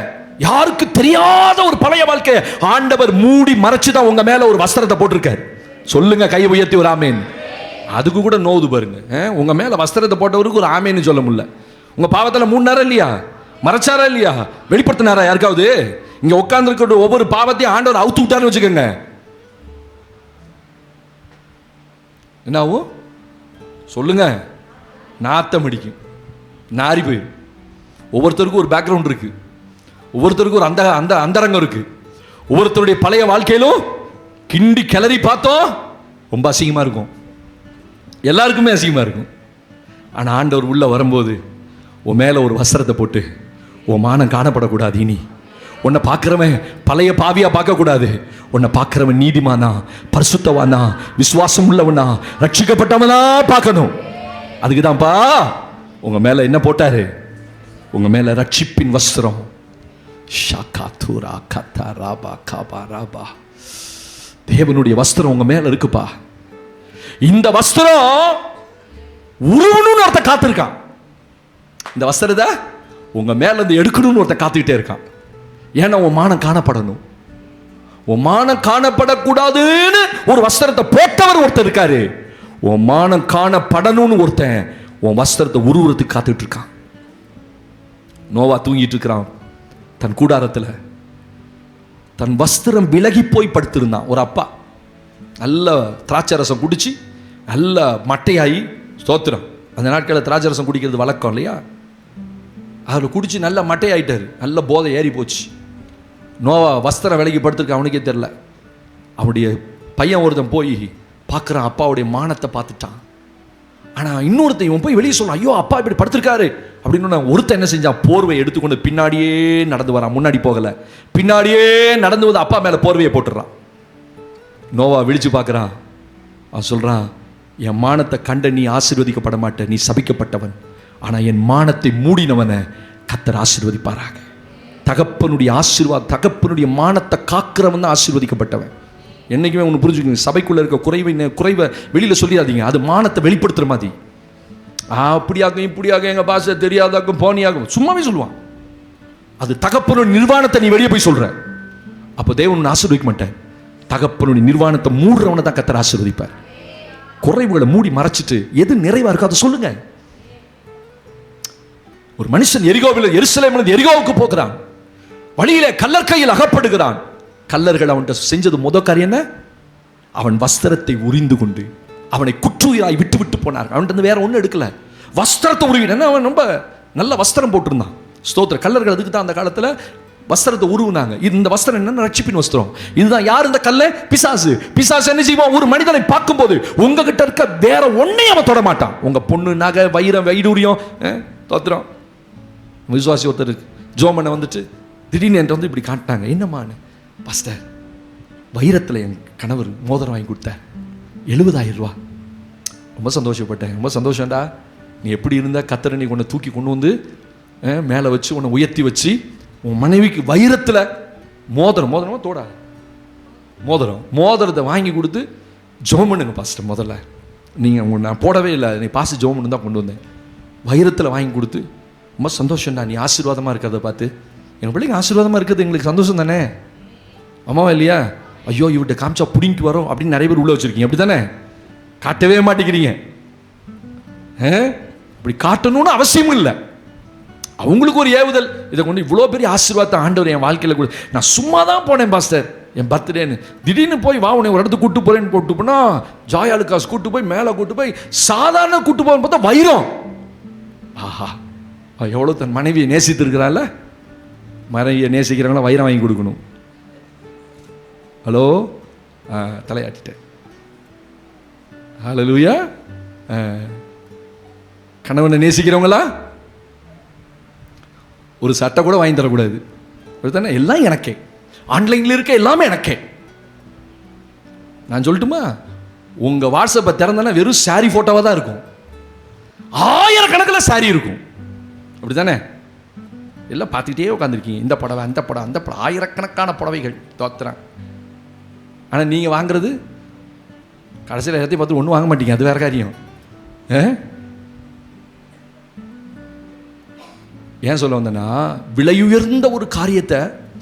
யாருக்கு தெரியாத ஒரு பழைய வாழ்க்கை ஆண்டவர் மூடி மறைச்சுதான் உங்க மேல ஒரு வஸ்திரத்தை போட்டிருக்கார். சொல்லுங்க, கை உயர்த்தி ஒரு ஆமேன். அதுக்கு கூட நோவுது பாருங்க. உங்க மேல வஸ்திரத்தை போட்டவருக்கு ஒரு ஆமேன்னு சொல்ல முடியல. உங்க பாவத்தில் மூடினாரா இல்லையா? மறைச்சாரா இல்லையா? வெளிப்படுத்தினாரா யாருக்காவது? இங்க உட்கார்ந்து இருக்கிற ஒவ்வொரு பாவத்தையும் ஆண்டவர் அவுத்து விட்டாருன்னு வச்சுக்கோங்க, என்ன ஆகும் சொல்லுங்க? நாத்தம் அடிக்கும், நாரி போயிடும். ஒவ்வொருத்தருக்கும் ஒரு பேக்ரவுண்ட் இருக்கு, ஒவ்வொருத்தருக்கும் ஒரு அந்த அந்தரங்கம் இருக்கு. ஒவ்வொருத்தருடைய பழைய வாழ்க்கையிலும் கிண்டி கிளறி பார்த்தோம் ரொம்ப அசிங்கமா இருக்கும், எல்லாருக்குமே அசிங்கமா இருக்கும். ஆனா ஆண்டவர் உள்ள வரும்போது உன் மேல ஒரு வஸ்திரத்தை போட்டு உன் மானம் காணப்படக்கூடாது. இனி உன்னை பார்க்கிறவன் பழைய பாவியா பார்க்கக்கூடாது. உன்னை பார்க்கிறவன் நீதிமானா, பரிசுத்தவானா, விசுவாசம் உள்ளவனா, ரட்சிக்கப்பட்டவனா பார்க்கணும். அதுக்குதான்ப்பா உங்க மேல என்ன போட்டாரு? உங்க மேல ரட்சிப்பின் வஸ்திரம். தேவனுடைய வஸ்திரம் உங்க மேல இருக்குப்பா. இந்த வஸ்திரம் உருவணும்னு ஒருத்த காத்திருக்கான். இந்த வஸ்திரத்தை உங்க மேல இருந்து எடுக்கணும்னு ஒருத்த காத்துக்கிட்டே இருக்கான். ஏன்னா உன் மானம் காணப்படணும். உன் மானம் காணப்படக்கூடாதுன்னு ஒரு வஸ்திரத்தை போட்டவர் ஒருத்தர் இருக்காரு. உன் மானம் காணப்படணும்னு ஒருத்தன் உன் வஸ்திரத்தை உருவத்துக்கு காத்துட்டு இருக்கான். நோவா தூங்கிட்டு இருக்கிறான் தன் கூடாரத்தில். தன் வஸ்திரம் விலகி போய் படுத்திருந்தான். ஒரு அப்பா நல்ல திராட்சை ரசம் குடிச்சு நல்ல மட்டையாகி, ஸ்தோத்திரம், அந்த நாட்களில் திராட்சை ரசம் குடிக்கிறது வழக்கம் இல்லையா? அதில் குடிச்சு நல்ல மட்டையாயிட்டாரு, நல்ல போதை ஏறி போச்சு. நோவா வஸ்திரம் விலகி படுத்திருக்க அவனுக்கே தெரில. அவனுடைய பையன் ஒருத்தன் போய் பார்க்குறான், அப்பாவுடைய மானத்தை பார்த்துட்டான். ஆனால் இன்னொருத்தன் இவன் போய் வெளியே சொல்றான், ஐயோ அப்பா இப்படி படுத்திருக்காரு அப்படின்னு. ஒருத்தன் என்ன செஞ்சான், போர்வை எடுத்துக்கொண்டு பின்னாடியே நடந்து வரான். முன்னாடி போகல, பின்னாடியே நடந்து வந்து அப்பா மேல போர்வையை போட்டுறான். நோவா விழிச்சு பார்க்குறான். அவன் சொல்றான், என் மானத்தை கண்ட நீ ஆசீர்வதிக்கப்பட மாட்ட, நீ சபிக்கப்பட்டவன். ஆனா என் மானத்தை மூடினவனை கர்த்தர் ஆசீர்வதிப்பாராக. தகப்பனுடைய ஆசீர்வாதம், தகப்பனுடைய மானத்தை காக்கிறவன் தான் ஆசீர்வதிக்கப்பட்டவன். என்னைக்குமே ஒன்று புரிஞ்சுக்கோங்க, சபைக்குள்ள இருக்க குறைவை வெளியில சொல்லிடாதீங்க. அது மானத்தை வெளிப்படுத்துற மாதிரி. அப்படியாகும் இப்படியாகும், எங்க பாச தெரியாதாக்கும் போனியாகும் சும்மாவே சொல்லுவான். அது தகப்பனுடைய நிர்வாணத்தை நீ வெளியே போய் சொல்ற, அப்போ தேவன் ஆசீர்வதிக்க மாட்டேன். தகப்பனுடைய நிர்வாணத்தை மூடுறவனை தான் கர்த்தர் ஆசீர்வதிப்பார். குறைவுகளை மூடி மறைச்சிட்டு எது நிறைவா இருக்கோ அதை சொல்லுங்க. ஒரு மனுஷன் எருசலேமிலிருந்து எரிகோவுக்கு போகிறான். வழியிலே கல்லர் கையில் அகப்படுகிறான். கல்லர்கள் அவன்கிட்ட செஞ்சது முதல் காரியம் என்ன? அவன் வஸ்திரத்தை உரிந்து கொண்டு அவனை குற்றுயிராய் விட்டு விட்டு போனார். அவன்கிட்ட வேற ஒன்றும் எடுக்கல, வஸ்திரத்தை உருவின. அவன் ரொம்ப நல்ல வஸ்திரம் போட்டிருந்தான். ஸ்தோத்திர. கல்லர்கள் அதுக்கு தான் அந்த காலத்தில் வஸ்திரத்தை உருவுனாங்க. இந்த வஸ்திரம் என்ன? ரட்சிப்பின் வஸ்திரம். இதுதான் யார் இந்த கல்லை? பிசாசு. பிசாசு என்ன செய்வான்? ஒரு மனிதனை பார்க்கும்போது உங்ககிட்ட இருக்க வேற ஒன்னையும் அவன் தொட மாட்டான். உங்க பொண்ணு, நகை, வைரம், வைடூரியம். தோத்திரம். விசுவாசி ஒருத்தர் ஜோமனை வந்துட்டு திடீர்னு என்கிட்ட வந்து இப்படி காட்டினாங்க. என்னம்மான்னு? பாஸ்டர், வைரத்தில் என் கணவர் மோதிரம் வாங்கி கொடுத்தார், 70,000 ரூபா. ரொம்ப சந்தோஷப்பட்டேன். ரொம்ப சந்தோஷம்டா. நீ எப்படி இருந்தா கத்தரை நீ உன்னை தூக்கி கொண்டு வந்து மேலே வச்சு உன்னை உயர்த்தி வச்சு உன் மனைவிக்கு வைரத்தில் மோதிரமா தோடா மோதிரத்தை வாங்கி கொடுத்து ஜெபம் பண்ணுங்க பாஸ்டர். முதல்ல நீங்கள் நான் போடவே இல்லை, நீ பாஸ்டர் ஜெபம் பண்ணு தான் கொண்டு வந்தேன். வைரத்தில் வாங்கி கொடுத்து ரொம்ப சந்தோஷம்டா, நீ ஆசீர்வாதமாக இருக்கிறத பார்த்து. எங்கள் பிள்ளைங்க ஆசீர்வாதமாக இருக்கிறது எங்களுக்கு சந்தோஷம் தானே, அம்மாவா இல்லையா? ஐயோ இவர்கிட்ட காமிச்சா பிடிங்கிட்டு வரோம் அப்படின்னு நிறைய பேர் உள்ளே வச்சுருக்கீங்க. அப்படி தானே? காட்டவே மாட்டேங்கிறீங்க. அப்படி காட்டணும்னு அவசியமும் இல்லை. அவங்களுக்கு ஒரு ஏவுதல், இதை கொண்டு இவ்வளோ பெரிய ஆசீர்வாதத்தை ஆண்டவர் என் வாழ்க்கையில் கூட. நான் சும்மா தான் போனேன் பாஸ்டர், என் பர்த்டேன்னு. திடீர்னு போய் வா உன்னை ஒரு இடத்துக்கு கூட்டு போகிறேன்னு போட்டு போனால் ஜாயாலுக்காஸ் கூட்டு போய் மேலே கூட்டு போய் சாதாரண கூட்டு போகணும்னு பார்த்தா வைரம். ஆஹா, எவ்வளோ தன் மனைவியை நேசித்திருக்கிறாள். மனைவியை நேசிக்கிறவங்களாம் வைரம் வாங்கி கொடுக்கணும். ஹலோ, தலையாட்டிட்டேன். ஹல்லேலூயா. கணவனை நேசிக்கிறவங்களா ஒரு சட்டை கூட வாங்கி தரக்கூடாது. தானே? எல்லாம் எனக்கே, ஆன்லைனில் இருக்க எல்லாமே எனக்கே. நான் சொல்லட்டுமா? உங்கள் வாட்ஸ்அப்பை திறந்தனா வெறும் சாரி ஃபோட்டோவாக தான் இருக்கும், ஆயிரக்கணக்கில் சாரி இருக்கும். அப்படி தானே? எல்லாம் பார்த்துக்கிட்டே உட்காந்துருக்கீங்க. இந்த புடவை, அந்த புடவை, அந்த புடவை, ஆயிரக்கணக்கான புடவைகள் தோத்துறான். ஆனால் நீங்கள் வாங்குறது கடைசியில் எல்லாத்தையும் பார்த்து ஒன்றும் வாங்க மாட்டீங்க. அது வேற காரியம். ஏன் சொல்ல வந்தேன்னா, விலையுயர்ந்த ஒரு காரியத்தை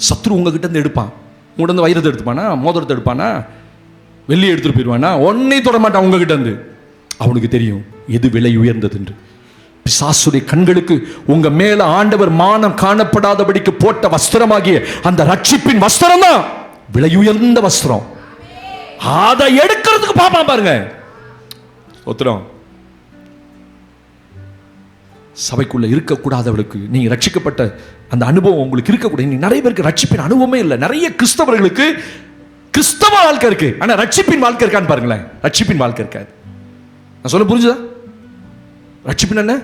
சத்ரு உங்ககிட்ட இருந்து எடுப்பான். உங்கள்கிட்ட இருந்து வைரத்தை எடுத்துப்பானா, மோதிரத்தை எடுப்பானா, வெள்ளியை எடுத்துட்டு போயிடுவானா, ஒன்னை தொட மாட்டான் உங்ககிட்ட இருந்து. அவனுக்கு தெரியும் எது விலை உயர்ந்தது என்று. பிசாசுடைய கண்களுக்கு உங்க மேல ஆண்டவர் மானம் காணப்படாதபடிக்கு போட்ட வஸ்திரமாகிய அந்த ரட்சிப்பின் வஸ்திரம் தான் விலையுயர்ந்த வஸ்திரம். அதை எடுக்கிறதுக்கு பாப்பான் பாருங்க. ஒத்துறோம். சபைக்குள்ள இருக்கக்கூடாதவளுக்கு, நீங்க ரட்சிக்கப்பட்ட அந்த அனுபவம் உங்களுக்கு இருக்கக்கூடாது. நிறைய பேருக்கு ரட்சிப்பின் அனுபவமே இல்லை. நிறைய கிறிஸ்தவர்களுக்கு கிறிஸ்தவ வாழ்க்கை இருக்கு, ஆனா ரட்சிப்பின் வாழ்க்கை இருக்கான்னு பாருங்களேன். ரட்சிப்பின் வாழ்க்கை இருக்காது. நான் சொல்ல புரிஞ்சுதா? ரட்சிப்பின் என்ன?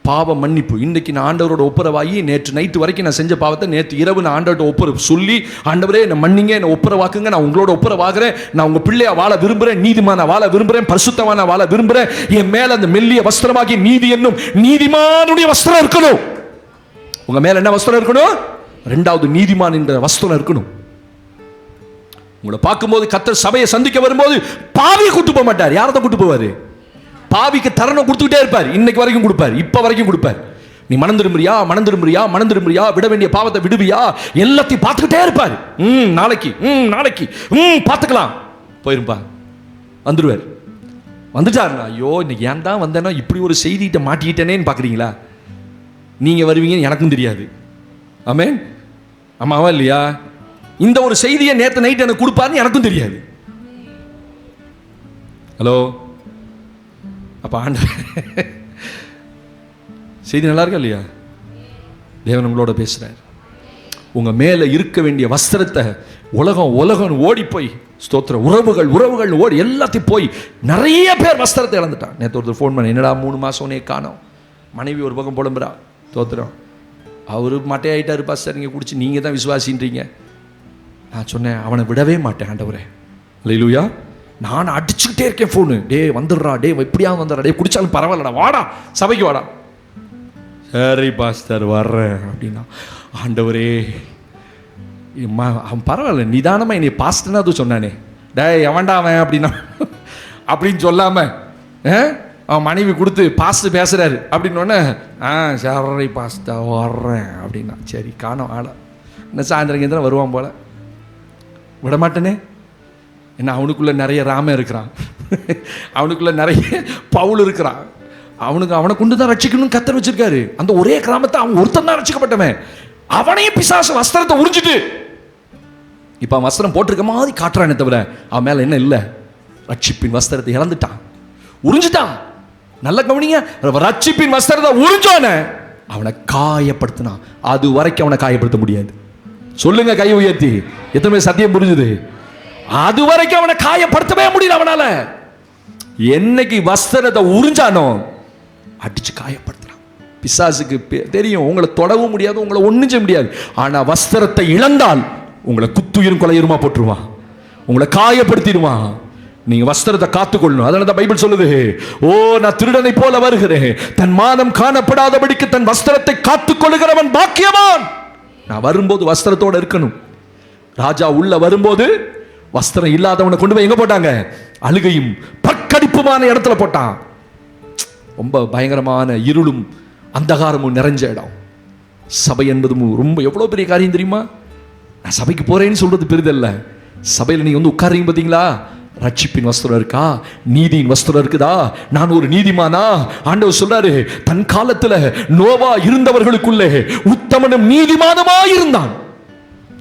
பாவ மன்னிப்பு. இன்னைக்கு நான் ஆண்டவரோட ஒப்புரவாகி, நேற்று நைட்டு வரைக்கும் நான் செஞ்ச பாவத்தை நேற்று இரவு நான் ஆண்டவரோட ஒப்புரவு சொல்லி, ஆண்டவரே என்னை மன்னிங்க, என்னை ஒப்புரவாக்குங்க, நான் உங்களோட ஒப்புரவாகிறேன், நான் உங்க பிள்ளையா வாழ விரும்புறேன், நீதிமான வாழ விரும்புறேன், பரிசுத்தமான வாழ விரும்புறேன். என் மேல அந்த மெல்லிய வஸ்திரமாகி நீதி என்னும் நீதிமானுடைய வஸ்திரம் இருக்கணும். உங்க மேல என்ன வஸ்திரம் இருக்கணும்? இரண்டாவது நீதிமான் என்ற வஸ்திரம் இருக்கணும். உங்களை பார்க்கும்போது கர்த்தர் சபையை சந்திக்க வரும்போது பாவியை கூட்டு போக மாட்டார். யாரதான் கூட்டு போவாரு? பாவிக்கு தருணம் கொடுத்துக்கிட்டே இருப்பார். இன்னைக்கு வரைக்கும் கொடுப்பார், இப்ப வரைக்கும் கொடுப்பார். நீ மனம் திரும்புறியா, மனம் திரும்புறியா, மனம் திரும்புறியா, விட வேண்டிய பாவத்தை விடுவியா, எல்லாத்தையும் பார்த்துக்கிட்டே இருப்பார். நாளைக்கு நாளைக்கு பார்த்துக்கலாம், போயிருப்பா வந்துடுவார். வந்துட்டாருண்ணா, ஐயோ இன்னைக்கு ஏன் தான் வந்தேன்னா இப்படி ஒரு செய்திகிட்ட மாட்டிக்கிட்டேனேன்னு பார்க்குறீங்களா? நீங்க வருவீங்கன்னு எனக்கும் தெரியாது. ஆமென். ஆமாவா இல்லையா? இந்த ஒரு செய்தியை நேற்று நைட் எனக்கு கொடுப்பாருன்னு எனக்கும் தெரியாது. ஹலோ, அப்ப ஆண்டவர் செய்தி நல்லா இருக்கா இல்லையா? தேவன் உங்களோட பேசுறார். உங்க மேல இருக்க வேண்டிய வஸ்திரத்தை உலகம் ஓடி போய், ஸ்தோத்திர, உறவுகள் ஓடி எல்லாத்தையும் போய் நிறைய பேர் வஸ்திரத்தை இழந்துட்டான். நேற்று ஒருத்தர் ஃபோன் பண்ண, என்னடா 3 மாசம் உனே காணோம், மனைவி ஒரு பக்கம் புலம்புறா, ஸ்தோத்திரம், அவரு மட்டையாயிட்டாரு பாஸ்டர், நீங்க குடிச்சு நீங்க தான் விசுவாசின்றீங்க. நான் சொன்னேன், அவனை விடவே மாட்டேன் ஆண்டவரே. அல்லேலூயா. நான் அடிச்சுக்கிட்டே இருக்கேன் ஃபோனு, டே வந்துடுறா, டே எப்படியா வந்துடுறா, டே குடிச்சாலும் பரவாயில்லடா, வாடா சபைக்கு வாடா. சரி பாஸ்டர் வர்றேன் அப்படின்னா, ஆண்டவரே அவன் பரவாயில்ல நிதானமா என்னை பாஸ்டர்னா அது சொன்னானே, டே எவன்டா அவன் அப்படின்னா அப்படின்னு சொல்லாம அவன் மனைவி கொடுத்து பாஸ்டர் பேசுறாரு அப்படின்னோடனே, சரி பாஸ்டர் வர்றேன் அப்படின்னா, சரி காணோம் ஆளா, இன்னும் சாயந்தரம் கேந்திரம் வருவான் போல, விட மாட்டேனே. ஏன்னா அவனுக்குள்ள நிறைய ராமன் இருக்கிறான், அவனுக்குள்ள நிறைய பவுல் இருக்கிறான், அவனை கொண்டு தான் ரட்சிக்கணும்னு கர்த்தர் வச்சிருக்காரு. அந்த ஒரே கிராமத்தை அவன் ஒருத்தன் தான் ரட்சிக்கப்பட்டவன். அவனையும் பிசாசு வஸ்திரத்தை உறிஞ்சிட்டு இப்ப அவன் வஸ்திரம் போட்டிருக்க மாதிரி காட்டுறானே தவிர அவன் மேல என்ன இல்லை? ரட்சிப்பின் வஸ்திரத்தை இழந்துட்டான், உறிஞ்சிட்டான். நல்ல கவனிங்க, ரட்சிப்பின் வஸ்திரத்தை உறிஞ்சோன அவனை காயப்படுத்தினான். அது வரைக்கும் அவனை காயப்படுத்த முடியாது. சொல்லுங்க கை உயர்த்தி, எத்தனை பேர் சத்தியம் புரிஞ்சுது? அது வரைக்கும் அவனை காயப்படுத்தவே முடியல அவனால. என்னைக்கு வஸ்திரத்தை உறிஞ்சானோ அடிச்சு காயப்படுத்துறான். பிசாசுக்கு தெரியும் உங்களை தொடவும் முடியாது, உங்களை ஒண்ணும் செய்ய முடியாது. ஆனா வஸ்திரத்தை இழந்தால் உங்களை குத்துயிரும் கொலையுருமா போட்டுருவான், உங்களை காயப்படுத்திடுவான். நீங்க வஸ்திரத்தை காத்துக்கொள்ளணும். அதனால தான் பைபிள் சொல்லுது, ஓ நான் திருடனை போல வருகிறேன், தன் மானம் காணப்படாதபடிக்கு தன் வஸ்திரத்தை காத்துக்கொள்ளுகிறவன் பாக்கியவான். நான் வரும்போது வஸ்திரத்தோட இருக்கணும். ராஜா உள்ள வரும்போது வஸ்திரம் இல்லாதவனை கொண்டு போய் எங்க போட்டாங்க? அழுகையும் பற்கடிப்புமான இடத்துல போட்டான். ரொம்ப பயங்கரமான இருளும் அந்தகாரமும் நிறைஞ்ச இடம். சபை என்பதும் ரொம்ப எவ்வளவு பெரிய காரியம் தெரியுமா? நான் சபைக்கு போறேன்னு சொல்றது பெரிதல்ல. சபையில் நீங்க வந்து உட்கார்றீங்க பாத்தீங்களா, ரட்சிப்பின் வஸ்திரம் இருக்கா, நீதியின் வஸ்திரம் இருக்குதா, நான் ஒரு நீதிமானா? ஆண்டவர் சொல்றாரு, தன் காலத்துல நோவா இருந்தவர்களுக்குள்ளே உத்தமனும் நீதிமானமா இருந்தான்.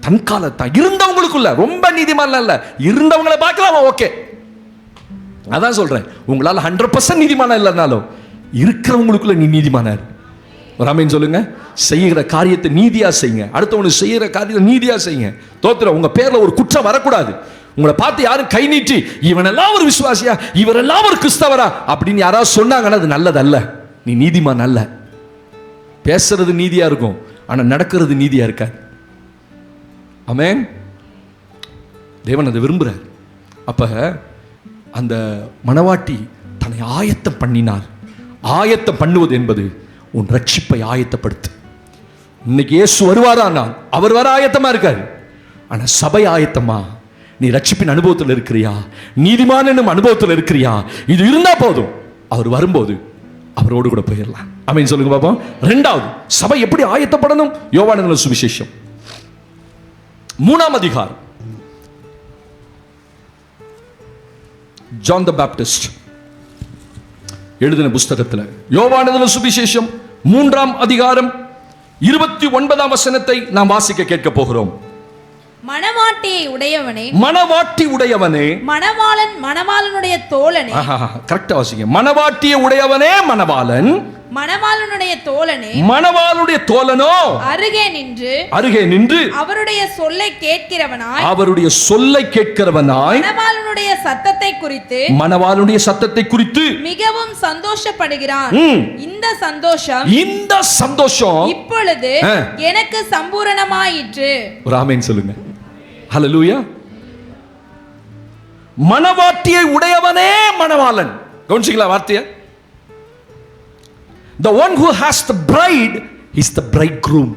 தன் காலத்தான் இருந்தவங்களுக்குள்ள, ரொம்ப நீதிமான் இல்ல, இருந்தவங்களை பார்க்கலாமா? ஓகே, அதான் சொல்றேன். உங்களால 100% நீதிமானா இல்லைனாலும் இருக்கிறவங்களுக்குள்ள நீ நீதிமானார். ஒரு ஆமென் சொல்லுங்க. செய்கிற காரியத்தை நீதியா செய்யுங்க. அடுத்தவனுக்கு செய்கிற காரியத்தை நீதியா செய்யுங்க. தோத்திரம், உங்க பேர்ல ஒரு குற்றம் வரக்கூடாது. உங்களை பார்த்து யாரும் கை நீட்டி இவனெல்லாம் ஒரு விசுவாசியா, இவரெல்லாம் ஒரு கிறிஸ்தவரா அப்படின்னு யாராவது சொன்னாங்கன்னா அது நல்லதல்ல. நீ நீதிமான் அல்ல. பேசுறது நீதியா இருக்கும், ஆனா நடக்கிறது நீதியா இருக்காது. ஆமென். தேவன் அதை விரும்புறார். அப்ப அந்த மணவாட்டி தன்னை ஆயத்தம் பண்ணினார். ஆயத்தம் பண்ணுவது என்பது உன் ரட்சிப்பை ஆயத்தப்படுத்து. இன்னைக்கு இயேசு வருவாரானால் அவர் வர ஆயத்தமா இருக்காரு. ஆனா சபை ஆயத்தமா? நீ ரட்சிப்பின் அனுபவத்தில் இருக்கிறியா? நீதிமான அனுபவத்தில் இருக்கிறியா? இது இருந்தா போதும், அவர் வரும்போது அவரோடு கூட போயிடலாம். ஆமென் சொல்லுங்க பாப்போம். இரண்டாவது, சபை எப்படி ஆயத்தப்படணும்? யோவான் சுவிசேஷம் 3ஆம் அதிகாரம், ஜான் தி பாப்டிஸ்ட் எழுதின புஸ்தகத்தில் யோவான் சுவிசேஷம் 3ஆம் அதிகாரம் 29ஆம் வசனத்தை நாம் வாசிக்க கேட்க போகிறோம். மணவாட்டியை உடையவனே, மணவாட்டி உடையவனே, மணவாளன் மணவாளனுடைய தோழனே. கரெக்டா வாசிங்க. மணவாட்டியை உடையவனே மணவாளன், மணவாளனுடைய தோழனே, மணவாளனுடைய தோழனோ அருகே நின்று அவருடைய சொல்லை கேட்கிறவனாய், அவருடைய சொல்லை கேட்கிறவனாய், மணவாளனுடைய சத்தத்தை குறித்து மிகவும் சந்தோஷப்படுகிறான். இந்த சந்தோஷம் இப்பொழுது எனக்கு சம்பூரணமாயிற்று. ஒரு ஆமென் சொல்லுங்க. ஹல்லேலூயா. மணவாட்டியை உடையவனே மணவாளன். கவனிச்சீங்களா வார்த்தையை? The one who has the bride is the bridegroom.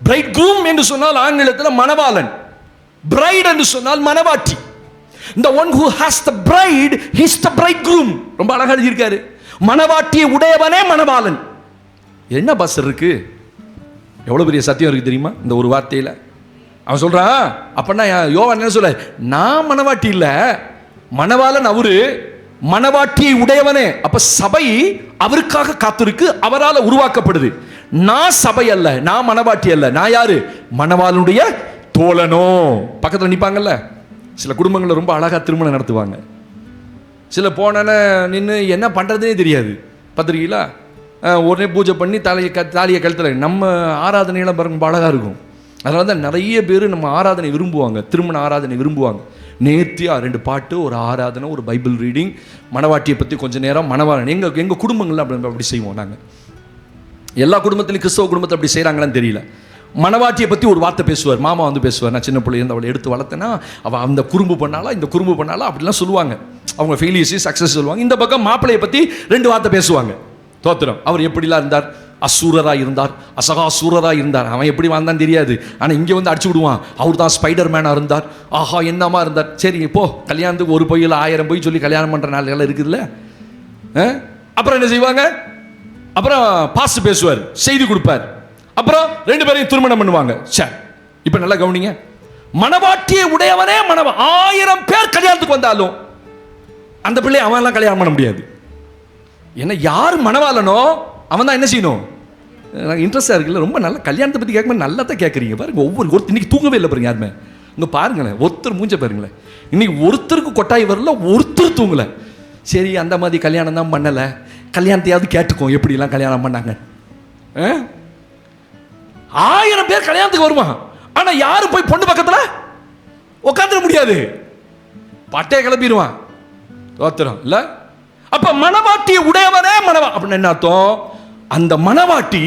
Bridegroom என்று சொன்னால் ஆங்கிலத்தில் மணவாளன், bride என்று சொன்னால் மணவாட்டி. The one who has the bride is the bridegroom. ரொம்ப அழகா எழுதியிருக்காரு. மணவாட்டியை உடையவனே மணவாளன். என்ன பஸ் இருக்கு? எவ்வளவு பெரிய சத்தியம் இருக்கு தெரியுமா இந்த ஒரு வார்த்தையில? அவன் சொல்றான், அப்பன்னா யோவான் என்ன சொல்ல, நான் மணவாட்டி இல்ல, மணவாளன் அவரு, மணவாட்டியை உடையவனே. அப்ப சபை அவருக்காக காத்திருக்கு, அவரால் உருவாக்கப்படுது. நான் சபை அல்ல, நான் மணவாட்டி அல்ல, நான் யாரு? மணவாளனுடைய தோழனோ. பக்கத்தில் நிற்பாங்கல்ல சில குடும்பங்களில், ரொம்ப அழகா திருமணம் நடத்துவாங்க. சில போன நின்று என்ன பண்றதுனே தெரியாது. பார்த்துருக்கீங்களா? உடனே பூஜை பண்ணி தாலியை கழுத்துல. நம்ம ஆராதனையெல்லாம் பாருங்க ரொம்ப அழகா இருக்கும். அதனால தான் நிறைய பேர் நம்ம ஆராதனை விரும்புவாங்க, திருமண ஆராதனை விரும்புவாங்க. நேர்த்தியா 2 பாட்டு, ஒரு ஆராதனை, ஒரு பைபிள் ரீடிங், மணவாட்டியை பற்றி கொஞ்சம் நேரம், மணவாளன். எங்கள் குடும்பங்கள்ல அப்படி செய்வோம் நாங்கள். எல்லா குடும்பத்திலையும், கிறிஸ்தவ குடும்பத்தில் அப்படி செய்கிறாங்களான்னு தெரியல. மணவாட்டியை பற்றி ஒரு வார்த்தை பேசுவார், மாமா வந்து பேசுவார். நான் சின்ன பிள்ளைங்க அவளை எடுத்து வளர்த்தேன்னா அவள் அந்த குறும்பு பண்ணாலா, இந்த குறும்பு பண்ணாலா, அப்படிலாம் சொல்லுவாங்க. அவங்க ஃபெயிலியர்ஸ் சக்ஸஸ் சொல்லுவாங்க. இந்த பக்கம் மாப்பிள்ளையை பற்றி 2 வார்த்தை பேசுவாங்க. தோத்திரம், அவர் எப்படிலாம் இருந்தார், அசூரராக இருந்தார், அசகாசூரராக இருந்தார். அவன் எப்படி வாழ்ந்தான் தெரியாது, ஆனால் இங்கே வந்து அடிச்சு விடுவான். அவர் தான் ஸ்பைடர் மேனாக இருந்தார், ஆஹா என்னமா இருந்தார். சரி இப்போ கல்யாணத்துக்கு ஒரு பொய்யில் 1000 பொய் சொல்லி கல்யாணம் பண்ணுற நாள் இருக்குதுல்ல. அப்புறம் என்ன செய்வாங்க? அப்புறம் பாஸ் பேசுவார், செய்தி கொடுப்பார், அப்புறம் 2 பேரையும் திருமணம் பண்ணுவாங்க. சரி, இப்போ நல்லா கவனிங்க. மணவாட்டியை உடையவனே 1000 பேர் கல்யாணத்துக்கு வந்தாலும் அந்த பிள்ளை அவன்லாம் கல்யாணம் பண்ண முடியாது. ஏன்னா யார் மணவாளனோ அவன் தான் என்ன செய்யணும். இன்ட்ரெஸ்டாக இருக்குல்ல, ரொம்ப நல்ல கல்யாணத்தை பற்றி கேட்கும்போது நல்லா தான் கேட்குறீங்க பாருங்க. ஒருத்தர் இன்னைக்கு தூங்கவே இல்லை பாருங்க யாருமே. இங்கே பாருங்களேன், ஒருத்தர் மூஞ்ச பாருங்களேன். இன்னைக்கு ஒருத்தருக்கு கொட்டாய் வரல, ஒருத்தர் தூங்கலை. சரி, அந்த மாதிரி கல்யாணம் தான் பண்ணலை, கல்யாணத்தையாவது கேட்டுக்கோ எப்படிலாம் கல்யாணம் பண்ணாங்க. 1000 பேர் கல்யாணத்துக்கு வருவான், ஆனா யாரும் போய் பொண்ணு பக்கத்துல உட்காந்துட முடியாது, பட்டையை கிளப்பிடுவான். தோத்திரம் இல்ல. அப்ப மணவாட்டி உடையவனே மணவா அப்படின்னு என்ன அர்த்தம்? அந்த மணவாட்டி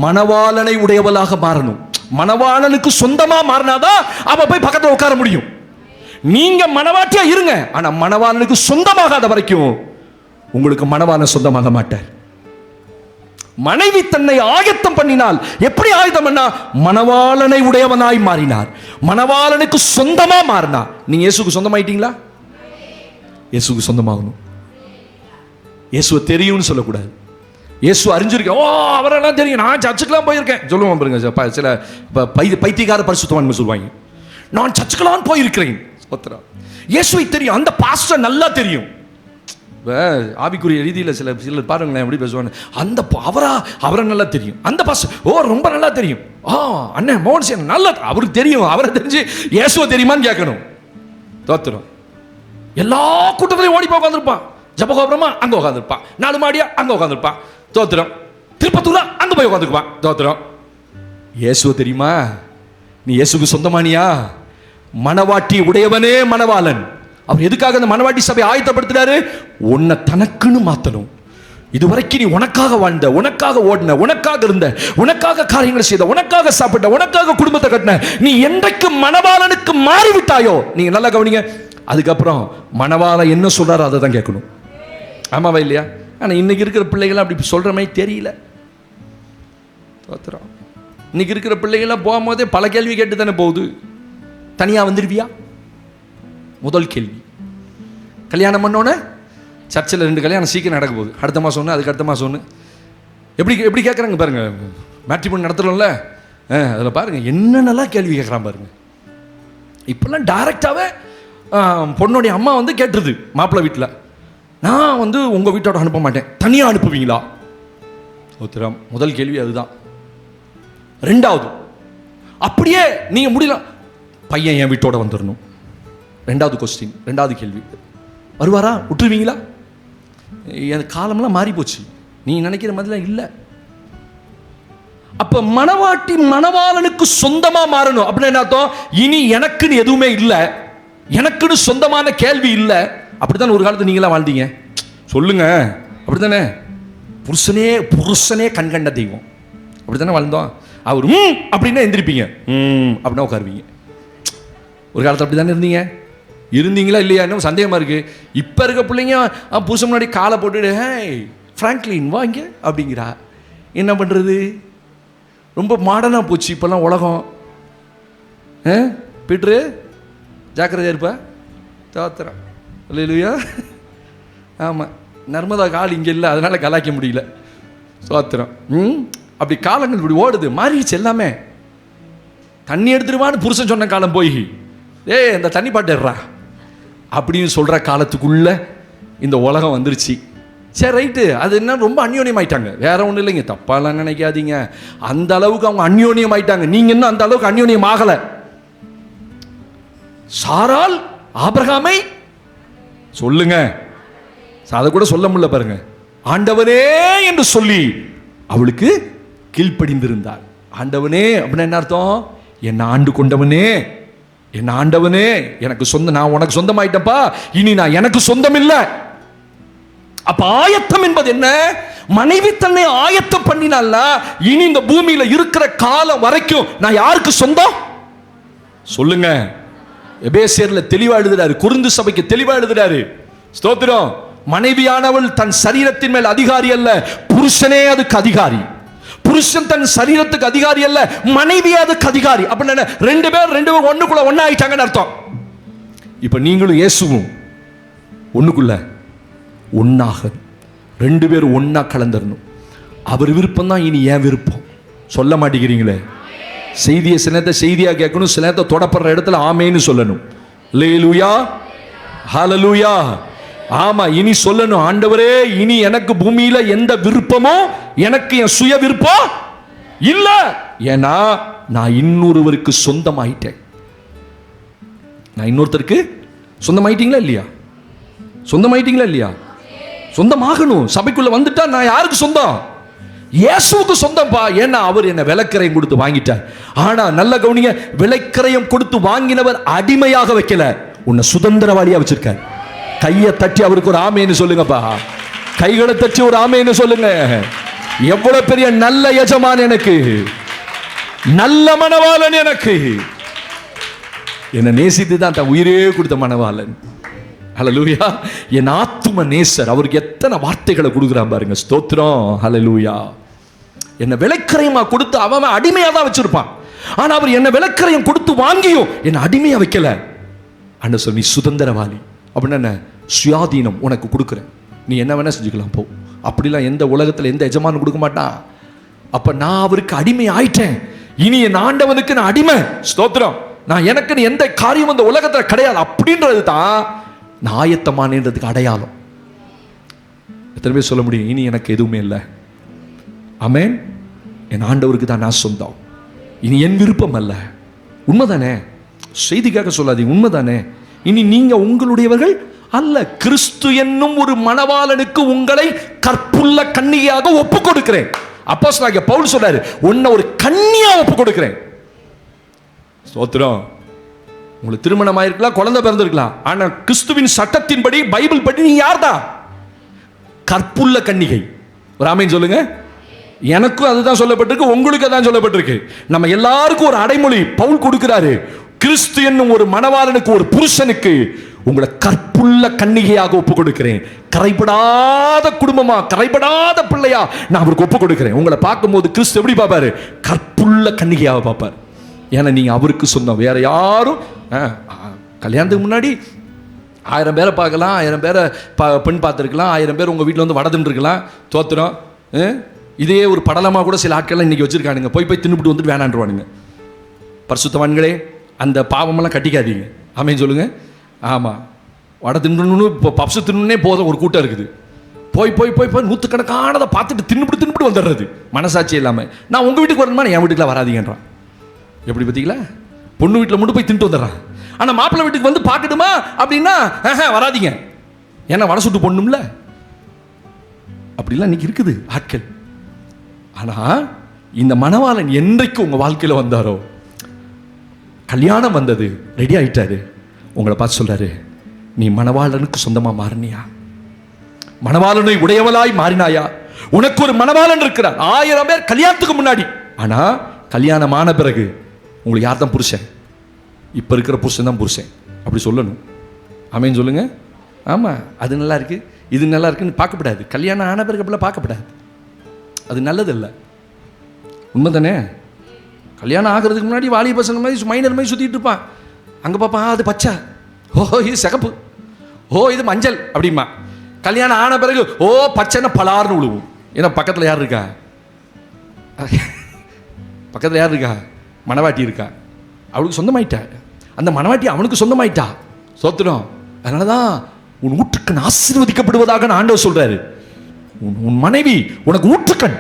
மணவாளனை உடையவளாக மாறணும். மணவாளனுக்கு சொந்தமா மாறினாதான் அவ போய் பக்கத்துல உட்கார முடியும். நீங்க மணவாட்டியா இருங்க, ஆனா மணவாளனுக்கு சொந்தமாகாத வரைக்கும் உங்களுக்கு மணவாளன் சொந்தமாக மாட்டார். மனைவி தன்னை ஆயத்தம் பண்ணினால் எப்படி ஆயத்தம் பண்ணா? மணவாளனை உடையவனாய் மாறினார், மணவாளனுக்கு சொந்தமா மாறினார். நீங்க இயேசுக்கு சொந்தமாயிட்டீங்களா? இயேசுக்கு சொந்தமாகணும். இயேசுவை தெரியும்னு சொல்லக்கூடாது. இயேசு அறிஞ்சிருக்கேன், ஓ அவரெல்லாம் தெரியும், நான் சர்ச்சுக்கெல்லாம் போயிருக்கேன் சொல்லுவான் பாருங்க. சில பைத்தியக்கார பரிசுத்தவான்கள் சொல்லுவாங்க, நான் சர்ச்சுக்கெல்லாம் போயிருக்கிறேன். இயேசுவை தெரியும், அந்த பாஸ்டர் நல்லா தெரியும். ஆவிக்குரிய ரீதியில் சிலர் பாருங்களேன் எப்படி பேசுவாங்க, அந்த அவரை நல்லா தெரியும், அந்த பாஸ்டர் ஓ ரொம்ப நல்லா தெரியும், அண்ணன் மோகன் சேன் நல்லா அவருக்கு தெரியும். அவரை தெரிஞ்சு இயேசுவை தெரியுமான்னு கேட்கணும். தோத்துரும். எல்லா கூட்டத்திலையும் ஓடி போய் உட்காந்துருப்பான். ஜபகோபுரமா அங்கே உட்காந்துருப்பான், 4 மாடியா அங்கே உட்காந்துருப்பான். தோத்திரம். திருப்பத்தூரா அங்கே போய் உட்காந்துருப்பான். தோத்திரம். இயேசுவை தெரியுமா? நீ இயேசுக்கு சொந்தமானியா? மணவாட்டி உடையவனே மணவாளன். அவர் எதுக்காக அந்த மணவாட்டி சபை ஆயத்தப்படுத்துறாரு? உன்னை தனக்குன்னு மாத்தணும். இதுவரைக்கும் நீ உனக்காக வாழ்ந்த, உனக்காக ஓடின, உனக்காக இருந்த, உனக்காக காரியங்களை செய்த, உனக்காக சாப்பிட்ட, உனக்காக குடும்பத்தை கட்டின, நீ என்றைக்கு மணவாளனுக்கு மாறிவிட்டாயோ, நீங்க நல்லா கவனிங்க, அதுக்கப்புறம் மணவாளன் என்ன சொல்றாரோ அதை தான் கேட்கணும். ஆமாவா இல்லையா? ஆனா இன்னைக்கு இருக்கிற பிள்ளைகள் அப்படி சொல்ற மாதிரி தெரியல. இன்னைக்கு இருக்கிற பிள்ளைகள்லாம் போகும்போதே பல கேள்வி கேட்டு தானே போகுது. தனியா வந்துடுவியா? முதல் கேள்வி. கல்யாணம் பண்ணோன்னே சர்ச்சில் 2 கல்யாணம் சீக்கிரம் நடக்க போகுது. அடுத்த மாதம் ஒன்று, அதுக்கு அடுத்த மாதம் ஒன்று. எப்படி கேட்குறாங்க பாருங்க. மேட்ரிமோனி நடத்துகிறோம்ல, அதில் பாருங்க என்னென்னலாம் கேள்வி கேட்குறான் பாருங்க. இப்போல்லாம் டைரெக்டாகவே பொண்ணுடைய அம்மா வந்து கேட்டுருது மாப்பிள்ளை வீட்டில், நான் வந்து உங்கள் வீட்டோட அனுப்ப மாட்டேன், தனியாக அனுப்புவீங்களா? ஒத்துறாம். முதல் கேள்வி அதுதான். 2வது, அப்படியே நீங்கள் முடியல, பையன் என் வீட்டோட வந்துடணும். 2வது கொஸ்டின், 2வது கேள்வி, வருவாரா? விட்டுருவீங்களா? என் காலம்லாம் மாறி போச்சு, நீ நினைக்கிற மாதிரிலாம் இல்லை. அப்ப மணவாட்டி மணவாளனுக்கு சொந்தமா மாறணும் அப்படின்னு என்ன அர்த்தம்? இனி எனக்குன்னு எதுவுமே இல்லை, எனக்குன்னு சொந்தமான கேள்வி இல்லை. அப்படித்தான் ஒரு காலத்து நீங்களா வாழ்ந்தீங்க சொல்லுங்க, அப்படித்தானே? புருஷனே கண்கண்ட தெய்வம், அப்படித்தானே வாழ்ந்தோம். அவர் அப்படின்னா எந்திரிப்பீங்க, அப்படின்னா உட்காருவீங்க. ஒரு காலத்தில் அப்படி தானே இருந்தீங்களா இல்லையா? இன்னும் சந்தேகமா இருக்கு. இப்ப இருக்க பிள்ளைங்க புருஷன் முன்னாடி காலை போட்டுட்டு ஹே பிராங்க்லின் வாங்க அப்படிங்கிறா. என்ன பண்றது? ரொம்ப மாடர்னா போச்சு இப்பெல்லாம் உலகம். பீட்ரு ஜாக்கிரதையா இருப்பா. தாத்திரம் இல்லையா? ஆமா, நர்மதா கால் இங்க இல்லை, அதனால கலாய்க்க முடியல. சோத்திரம். அப்படி காலங்கள் இப்படி ஓடுது, மாறிடுச்சு எல்லாமே. தண்ணி எடுத்துருவான்னு புருஷன் சொன்ன காலம் போய் இந்த தண்ணி பாட்டுறா அப்படின்னு சொல்ற காலத்துக்குள்ள இந்த உலகம் வந்துருச்சு. சரி ரைட்டு, அது என்ன ரொம்ப அந்யோன்யம் ஆயிட்டாங்க, வேற ஒன்றும் இல்லைங்க, தப்பாலாம் நினைக்காதீங்க. அந்த அளவுக்கு அவங்க அந்யோன்யம் ஆயிட்டாங்க, நீங்க இன்னும் அந்த அளவுக்கு அந்யோன்யம் ஆகல. சாரால் ஆபிரகாமை சொல்லுங்க, அதை கூட சொல்ல முடியல பாருங்க, ஆண்டவனே என்று சொல்லி அவளுக்கு கீழ்ப்படிந்திருந்தார். ஆண்டவனே அப்படின்னா என்ன அர்த்தம்? என்ன ஆண்டு கொண்டவனே, என் ஆண்டவனே, எனக்கு சொந்தம், நான் உனக்கு சொந்தமாயிட்டப்பா, இனி நான் எனக்கு சொந்தம் இல்லை. அப்ப ஆயத்தம் என்பது என்ன? மனைவி தன்னை ஆயத்தம் பண்ணினால இனி இந்த பூமியில இருக்கிற காலம் வரைக்கும் நான் யாருக்கு சொந்தம் சொல்லுங்க. எபேசியர்ல தெளிவா எழுதுறாரு, கொரிந்து சபைக்கு தெளிவா எழுதுறாரு. ஸ்தோத்திரம். மனைவியானவள் தன் சரீரத்தின் மேல் அதிகாரி அல்ல, புருஷனே அதுக்கு அதிகாரி. புருஷன் தன் சரீரத்துக்கு அதிகாரி அல்ல, மனைவி அதுக்கு அதிகாரி. அப்படின்னா 2 பேர் ஒண்ணுக்குள்ள ஒண்ணா ஆயிட்டாங்கன்னு அர்த்தம். இப்ப நீங்களும் இயேசுவும் ஒண்ணுக்குள்ள ஒன்னாக, 2 பேரும் ஒன்னா கலந்துடணும். அவர் விருப்பம் தான் இனி ஏன் விருப்பம். சொல்ல மாட்டேங்கிறீங்களே. செய்தியை சில நேரத்தை செய்தியா கேட்கணும், சில நேரத்தை தொடப்படுற இடத்துல ஆமேன்னு சொல்லணும். அல்லேலூயா, ஹல்லேலூயா. ஆமா, இனி சொல்லணும், ஆண்டவரே இனி எனக்கு பூமியில எந்த விருப்பமோ எனக்கு என் சுய விருப்பம் இல்ல, ஏன்னா நான் இன்னொருவருக்கு சொந்தமாயிட்டேன். நான் இன்னொருத்தருக்கு சொந்தமாயிட்டீங்களா இல்லையா? சொந்தமாயிட்டீங்களா இல்லையா? சொந்தமாகணும். சபைக்குள்ள வந்துட்டா நான் யாருக்கு சொந்தம்? இயேசுவுக்கு சொந்தம்பா. ஏன்னா அவர் என்ன விலைக்கிரயம் கொடுத்து வாங்கிட்டார். ஆனா நல்ல கவனிங்க, விலைக்கிரயம் கொடுத்து வாங்கினவர் அடிமையாக வைக்கல, உன்னை சுதந்திரவாளியா வச்சிருக்கார். கையை தட்டி அவருக்கு ஒரு ஆமேன்னு சொல்லுங்கப்பா. கைகளை தட்டி ஒரு ஆமேன்னு சொல்லுங்க. எவ்வளவு பெரிய நல்ல எஜமான் எனக்கு, நல்ல மணவாளன் எனக்கு, என்னை நேசித்து தான் தன் உயிரே கொடுத்த மணவாளன். ஹல்லேலூயா. என் ஆத்தும நேசர். அவருக்கு எத்தனை வார்த்தைகளை கொடுக்குறான் பாருங்க. ஸ்தோத்திரம். ஹல்லேலூயா. என்ன விலைக்கிரயமா கொடுத்து அவன் அடிமையா தான் வச்சிருப்பான். ஆனா அவர் என்ன விலைக்கிரயம் கொடுத்து வாங்கியும் என்ன அடிமையா வைக்கல. அண்ணா சொல், நீ சுதந்திரவாளி. அப்படின்னா என்ன? சுயாதீனம் உனக்கு கொடுக்குறேன், நீ என்ன வேணா செஞ்சுக்கலாம் போ. அப்படிலாம் எந்த உலகத்தில் எந்த எஜமானும் கொடுக்க மாட்டான். அப்ப நான் அவருக்கு அடிமை ஆயிட்டேன். இனி என் ஆண்டவனுக்கு நான் அடிமை. ஸ்தோத்திரம். நான் எனக்கு எந்த காரியம் அந்த உலகத்தில் கிடையாது அப்படின்றது தான் நான் ஆயத்தமானதுக்கு அடையாளம். எத்தனை பேர் சொல்ல முடியும், இனி எனக்கு எதுவுமே இல்லை? ஆமென். என் ஆண்டவருக்கு தான் நான் சொந்தம். இனி என் விருப்பம் அல்ல. உண்மைதானே? செய்திக்காக சொல்லாதீங்க, உண்மைதானே? இனி நீங்க உங்களுடையவர்கள் அல்ல. கிறிஸ்து என்னும் ஒரு மணவாளனுக்கு உங்களை கற்புள்ள கன்னிகையாக ஒப்பு கொடுக்கிறேன். அப்போஸ்தலனாகிய பவுல் சொல்றாரு, உன்னை ஒரு கன்னியா ஒப்பு கொடுக்கிறேன். ஸ்தோத்திரம். உங்களுக்கு திருமணம் ஆயிருக்கலாம், குழந்தை பிறந்திருக்கலாம். ஆனா கிறிஸ்துவின் சட்டத்தின்படி, பைபிள் படி நீ யார்தான்? கற்புள்ள கன்னிகை. ஒரு ஆமென் சொல்லுங்க. எனக்கும் அதுதான் சொல்லப்பட்டிருக்கு, உங்களுக்கு அதான் சொல்லப்பட்டிருக்கு. நம்ம எல்லாருக்கும் ஒரு அடைமொழி பவுல் கொடுக்கிறாரு. கிறிஸ்து என்னும் ஒரு மணவாளனுக்கு, ஒரு புருஷனுக்கு உங்களை கற்புள்ள கன்னிகையாக ஒப்பு கொடுக்கிறேன். கரைபடாத குடும்பமா, கரைபடாத பிள்ளையா நான் அவருக்கு ஒப்பு கொடுக்கிறேன். உங்களை பார்க்கும்போது கிறிஸ்து எப்படி பார்ப்பாரு? கற்புள்ள கன்னிகையாக பார்ப்பார். ஏன்னா நீங்க அவருக்கு சொந்தம். வேற யாரும் கல்யாணத்துக்கு முன்னாடி 1000 பேரை பார்க்கலாம், 1000 பேரை பெண் பார்த்துருக்கலாம், 1000 பேர் உங்கள் வீட்டில் வந்து வடதுன்னு இருக்கலாம். தோத்திரம். இதே ஒரு படலமாக கூட சில ஆட்கள்லாம் இன்றைக்கி வச்சுருக்கானுங்க. போய் தின்னுபிட்டு வந்துட்டு வேணான்றுவானுங்க. பரிசுத்தவான்களே, அந்த பாவமெல்லாம் கட்டிக்காதீங்க. ஆமென் சொல்லுங்க. ஆமாம், வடை தின்னு இப்போ பப்ஸு தின்னுனே போதும் ஒரு கூட்டம் இருக்குது. போய் போய் போய் போய் நூற்றுக்கணக்கானதை பார்த்துட்டு தின்னுபிட்டு வந்துடுறது மனசாட்சி இல்லாமல். நான் உங்கள் வீட்டுக்கு வரணுமா, என் வீட்டுக்குலாம் வராதீங்கன்றான். எப்படி பார்த்தீங்களா? பொண்ணு வீட்டில் மட்டும் போய் தின்ட்டு வந்துடுறான். ஆனால் மாப்பிள்ளை வீட்டுக்கு வந்து பார்க்கணுமா அப்படின்னா வராதிங்க, ஏன்னா வடை சுட்டு பொண்ணும்ல. அப்படிலாம் இன்னைக்கு இருக்குது ஆட்கள். ஆனால் இந்த மணவாளன் என்றைக்கு உங்கள் வாழ்க்கையில் வந்தாரோ, கல்யாணம் வந்தது, ரெடி ஆயிட்டாரு, உங்களை பார்த்து சொல்றாரு, நீ மணவாளனுக்கு சொந்தமாக மாறினியா? மணவாளனை உடையவளாய் மாறினாயா? உனக்கு ஒரு மணவாளன் இருக்கிறார். 1000 பேர் கல்யாணத்துக்கு முன்னாடி. ஆனால் கல்யாணம் ஆன பிறகு உங்களுக்கு யார் தான் புருஷன்? இப்போ இருக்கிற புருஷன் தான் புருஷன். அப்படி சொல்லணும். ஆமென் சொல்லுங்க. ஆமாம், அது நல்லா இருக்கு, இது நல்லா இருக்குன்னு பார்க்கப்படாது. கல்யாணம் ஆன பிறகு அப்படிலாம் பார்க்கப்படாது. அது நல்லதில்லை. உண்மை தானே? கல்யாணம் ஆகிறதுக்கு முன்னாடி வாலிப பசங்க மாதிரி மைனர் மாதிரி சுற்றிட்டு இருப்பான். அங்கே பார்ப்பான், அது பச்சை, ஓ இது சிகப்பு, ஓ இது மஞ்சள் அப்படிமா. கல்யாணம் ஆன பிறகு ஓ பச்சைன்னா பலார்னு விழுவும். ஏன்னா பக்கத்தில் யார் இருக்கா? பக்கத்தில் யார் இருக்கா? மணவாட்டி இருக்கா. அவளுக்கு சொந்தமாயிட்டா. அந்த மணவாட்டி அவனுக்கு சொந்தமாயிட்டா. சோத்திரம். அதனால தான் உன் ஊற்றுக்கண் ஆசீர்வதிக்கப்படுவதாக ஆண்டவர் சொல்றாரு. உன் மனைவி உனக்கு ஊற்றுக்கண்,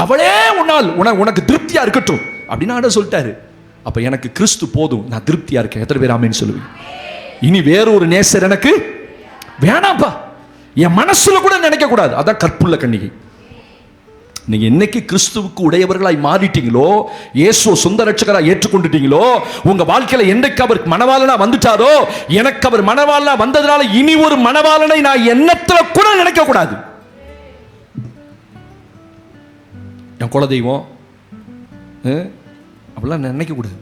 அவளே உன்னால் உனக்கு திருப்தியா இருக்கட்டும் அப்படின்னு ஆண்டவர் சொல்லிட்டாரு. அப்ப எனக்கு கிறிஸ்து போதும், நான் திருப்தியா இருக்கேன். எத்தனை பேர் ஆமென் சொல்லுவீங்க? இனி வேற ஒரு நேசர் எனக்கு வேணாப்பா, என் மனசுல கூட நினைக்க கூடாது. அதான் கற்புள்ள கன்னிகை. நீங்க என்னைக்கு கிறிஸ்துவுக்கு உடையவர்களாய் மாறிட்டீங்களோ, இயேசு சொந்த ரட்சகராய் ஏற்றுக்கொண்டுட்டீங்களோ, உங்க வாழ்க்கையில என்னைக்கு அவர் மணவாளனா வந்துட்டாரோ, எனக்கு அவர் மணவாளனா வந்ததுனால இனி ஒரு மணவாளனை நான் எண்ணத்துல கூட நினைக்க கூடாது. என் குலதெய்வம் அப்படிலாம் நினைக்க கூடாது.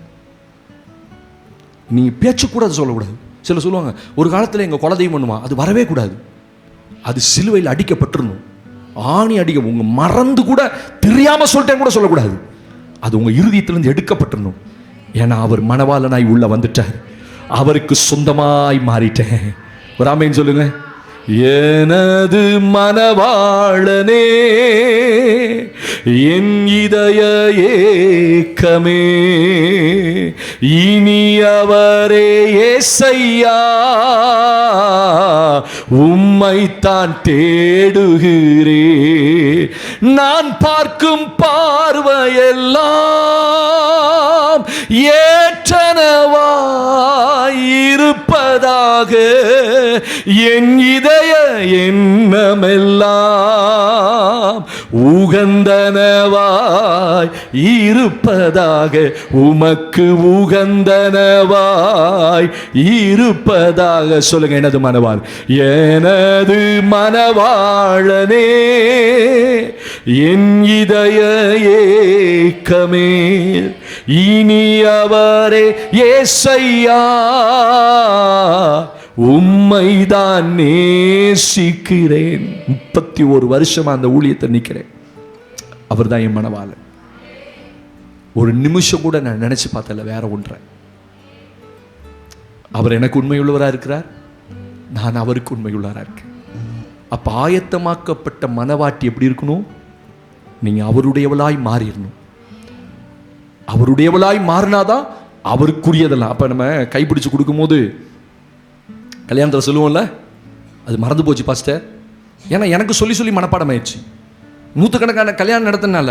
நீங்க பேச்சு கூட அது சொல்லக்கூடாது. சில சொல்லுவாங்க, ஒரு காலத்தில் எங்க குலதெய்வம் பண்ணுமா, அது வரவே கூடாது. அது சிலுவையில் அடிக்கப்பட்டிருந்தோம். ஆணி அடிக்க உங்க மறந்து கூட தெரியாம சொல்லிட்டேன் கூட சொல்லக்கூடாது. அது உங்க இருதயத்திலிருந்து எடுக்கப்பட்டிருந்தோம். ஏன்னா அவர் மணவாளனாய் உள்ள வந்துட்டார். அவருக்கு சொந்தமாய் மாறிட்டேன். ஒரு ஆமென் சொல்லுங்க. எனது மணவாளனே, என் இதய ஏக்கமே, இனி அவரே ஏசையா, உம்மைத்தான் தேடுகிறே. நான் பார்க்கும் பார்வையெல்லாம் ஏற்றனவாயிருப்பதாக என் இதய எண்ணமெல்லாம் உகந்தனவாய் இருப்பதாக உமக்கு உகந்தனவாய் இருப்பதாக. சொல்லுங்க, எனது மனவாள், எனது மனவாளனே, என் இதய ஏக்கமே, இனி அவரே ஏசையா, உம்மைதான் நேசிக்கிறேன். 31 வருஷமா அந்த ஊழியத்தை நிக்கிறேன். அவர் தான் என் மனவாளன். ஒரு நிமிஷம் கூட நான் நினைச்சு பார்த்தல வேற ஒன்றை. அவர் எனக்கு உண்மையுள்ளவராக இருக்கிறார், நான் அவருக்கு உண்மையுள்ளவராக இருக்கேன். அப்ப ஆயத்தமாக்கப்பட்ட மனவாட்டி எப்படி இருக்கணும்? நீங்க அவருடையவளாய் மாறிடணும். அவருடையவளாய் மாறினாதான் அவருக்குரியதெல்லாம். அப்ப நம்ம கைப்பிடிச்சு கொடுக்கும்போது கல்யாணத்தில் சொல்லுவோம்ல, அது மறந்து போச்சு பாஸ்டர். ஏன்னா எனக்கு சொல்லி சொல்லி மனப்பாடம் ஆயிடுச்சு. 100 கணக்கான கல்யாணம் நடத்தினால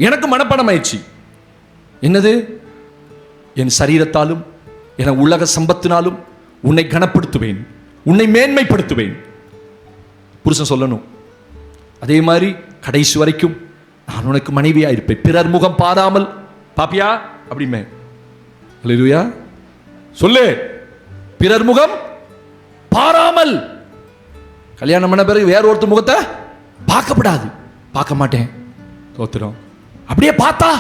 எனக்கு மனப்பாடம் ஆயிடுச்சு. என்னது? என் சரீரத்தாலும் என் உலக சம்பத்தினாலும் உன்னை கனப்படுத்துவேன், உன்னை மேன்மைப்படுத்துவேன். புருஷன் சொல்லணும். அதே மாதிரி கடைசி வரைக்கும் நான் உனக்கு மனைவியா இருப்பேன், பிறர் முகம் பாராமல். பாப்பியா அப்படிமே? அல்லேலூயா. சொல்லு, பிறர் முகம் பாராமல். கல்யாணம் பண்ண பிறகு வேற ஒருத்தர் முகத்தை பார்க்கப்படாது. பார்க்க மாட்டேன், தோத்துறோம். அப்படியே பார்த்தா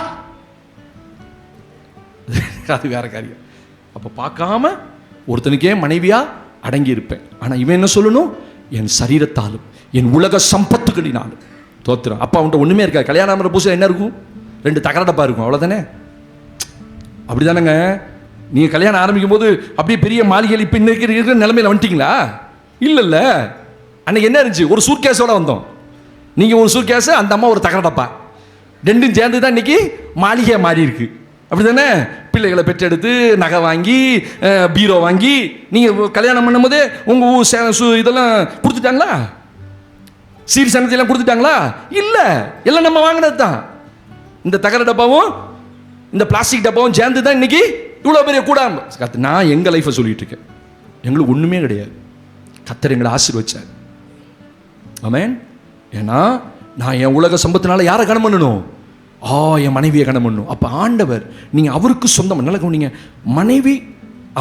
அது வேற காரியம். அப்ப பார்க்காம ஒருத்தனுக்கே மனைவியா அடங்கி இருப்பேன். ஆனா இவன் என்ன சொல்லணும்? என் சரீரத்தாலும் என் உலக சம்பத்துகளினாலும். தோத்துறோம். அப்ப அவன்கிட்ட ஒண்ணுமே இருக்காது. கல்யாணம் பண்ண புதுசா என்ன இருக்கும்? 2 தகரடப்பா இருக்கும், அவ்வளவுதானே? அப்படிதானங்க. நீங்க கல்யாணம் ஆரம்பிக்கும் போது அப்படியே பெரிய மாளிகையில் இப்ப இன்னைக்கு இருக்கிற நிலைமையில வந்துட்டீங்களா? இல்ல. அன்னைக்கு என்ன இருந்துச்சு? ஒரு சூட்கேஸோட வந்தோம். நீங்க ஒரு சூட்கேஸ், அந்த அம்மா ஒரு தகரடப்பா, 2ம் சேர்ந்து தான் இன்னைக்கு மாளிகையா மாறி இருக்கு. அப்படிதானே? பிள்ளைகளை பெற்றெடுத்து நகை வாங்கி பீரோ வாங்கி நீங்க கல்யாணம் பண்ணும் போதே உங்க இதெல்லாம் கொடுத்துட்டாங்களா? சீர் சனத்தையெல்லாம் கொடுத்துட்டாங்களா? இல்ல, எல்லாம் நம்ம வாங்கினது தான். இந்த தகர டப்பாவும் இந்த பிளாஸ்டிக் டப்பாவும் சேர்ந்து தான் இன்னைக்கு இவ்வளவு பெரிய கூடாம. நான் எங்க லைஃபை சொல்லிட்டு இருக்கேன். எங்களுக்கு ஒண்ணுமே கிடையாது. கர்த்தர் எங்களை ஆசீர்வதிச்சார். ஆமென். ஏன்னா நான் என் உலக சம்பத்தினால யாரை கனம் பண்ணணும்? என் மனைவியை கனம் பண்ணணும். அப்ப ஆண்டவர் நீங்க அவருக்கு சொந்தம். நல்லா கவனிங்க. மனைவி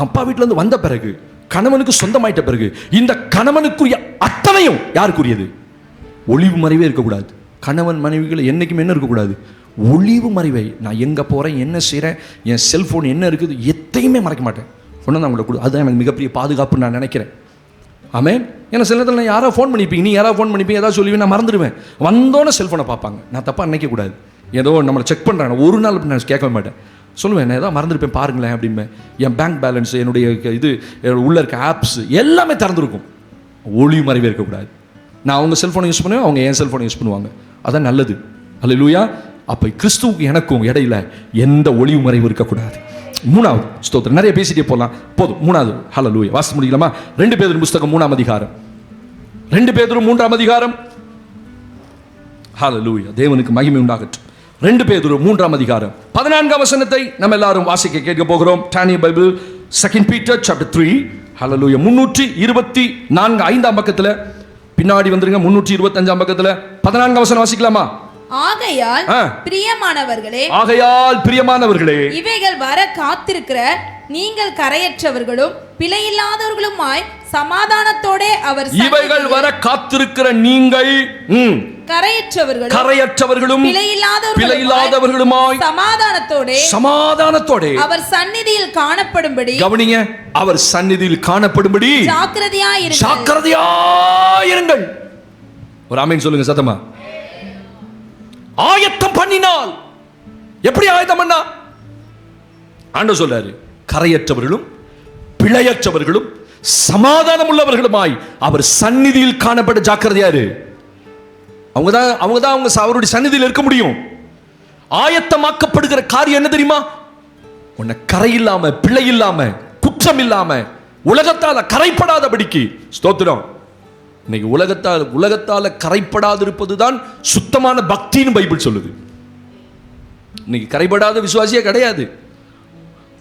அப்பா வீட்டுல இருந்து வந்த பிறகு, கணவனுக்கு சொந்தமாயிட்ட பிறகு, இந்த கணவனுக்குரிய அத்தனையும் யாருக்குரியது? ஒளிவு மறைவே இருக்கக்கூடாது. கணவன் மனைவிகளை என்னைக்குமே என்ன இருக்கக்கூடாது? ஒளிவு மறைவை. நான் எங்க போறேன், என்ன செய்யறேன், என் செல்போன் என்ன இருக்குது, எத்தையுமே மறைக்க மாட்டேன். சொன்னா அவங்களுக்கு கொடு. அதுதான் எனக்கு மிகப்பெரிய பாதுகாப்புன்னு நான் நினைக்கிறேன். ஆமென். ஏன்னா சில நேரத்தில் நான் யாரோ ஃபோன் பண்ணிப்பீங்க, நீ யாராவது ஃபோன் பண்ணிப்பீங்க, ஏதாவது சொல்லுவேன், நான் மறந்துடுவேன். வந்தோன்னே செல்ஃபோனை பார்ப்பாங்க. நான் தப்பாக நினைக்கக்கூடாது. ஏதோ நம்மளை செக் பண்ணுறாங்க. ஒரு நாள் அப்படி நான் கேட்கவே மாட்டேன். சொல்லுவேன், நான் ஏதாவது மறந்துருப்பேன் பாருங்களேன் அப்படின்பேன். என் பேங்க் பேலன்ஸ், என்னுடைய இது உள்ளே இருக்க ஆப்ஸ் எல்லாமே திறந்துருக்கும். ஒளிவு மறைவே இருக்கக்கூடாது. நான் அவங்க செல்ஃபோனை யூஸ் பண்ணுவேன், அவங்க என் செல்ஃபோனை யூஸ் பண்ணுவாங்க. அதான் நல்லது. அல்லேலூயா. அப்போ கிறிஸ்துவுக்கு எனக்கும் இடையில எந்த ஒளிவு மறைவு இருக்கக்கூடாது. 3வது ஸ்தோத்திரம். நிறைய பேசிட்டே போகலாம், போதும். 3வது ஹல்லேலூயா. வாசிக்க முடியலாமா? 2 பேதுரு புத்தகம் 3ஆம் அதிகாரம். 2 பேதுரு 3ஆம் அதிகாரம். ஹல்லேலூயா. தேவனுக்கு மகிமை உண்டாகட்டும். 2 பேதுரு 3ஆம் அதிகாரம் 14ஆம் வசனத்தை நம்ம எல்லாரும் வாசிக்க கேட்க போகிறோம். டானிய பைபிள் 2 பீட்டர் chapter 3. ஹல்லேலூயா. 324 5ஆம் பக்கத்துல பின்னாடி வந்துருங்க. 325ஆம் பக்கத்துல 14ஆம் வசனம் வாசிக்கலாமா? ஆகையால் பிரியமானவர்களே, இவைகள் வர காத்திருக்கிற நீங்கள் கரையற்றவர்களும் பிழையில்லாதவர்களுமாய் சமாதானத்தோடே அவர் இவைகள் வர காத்திருக்கிற நீங்கள் கரையற்றவர்களும் பிழையில்லாதவர்களுமாய் சமாதானத்தோடே அவர் சந்நிதியில் காணப்படும்படி, கவனிங்க, அவர் சந்நிதியில் காணப்படும்படி ஜாக்கிரதையாயிருங்கள். ஒரு ஆமென் சொல்லுங்க சத்தமா. ஆயத்தம் பண்ணினால் எப்படி ஆயத்தம் பண்ணா? ஆண்டவர் சொல்றாரு, கரையற்றவர்களும் பிழையற்றவர்களும் சமாதானம் உள்ளவர்களுமாய் அவர் சந்நிதியில் காணப்பட்ட ஜாக்கிரதையாரு. அவங்க தான் அவருடைய சந்நிதியில் இருக்க முடியும். ஆயத்தமாக்கப்படுகிற காரியம் என்ன தெரியுமா? உன்னை கரை இல்லாம, பிழை இல்லாம, குற்றம் இல்லாம, உலகத்தால கரைப்படாதபடிக்கு. ஸ்தோத்திரம். இன்னைக்கு உலகத்தால கரைப்படாது இருப்பதுதான் சுத்தமான பக்தின்னு பைபிள் சொல்லுது. இன்னைக்கு கரைப்படாத விசுவாசியே கிடையாது.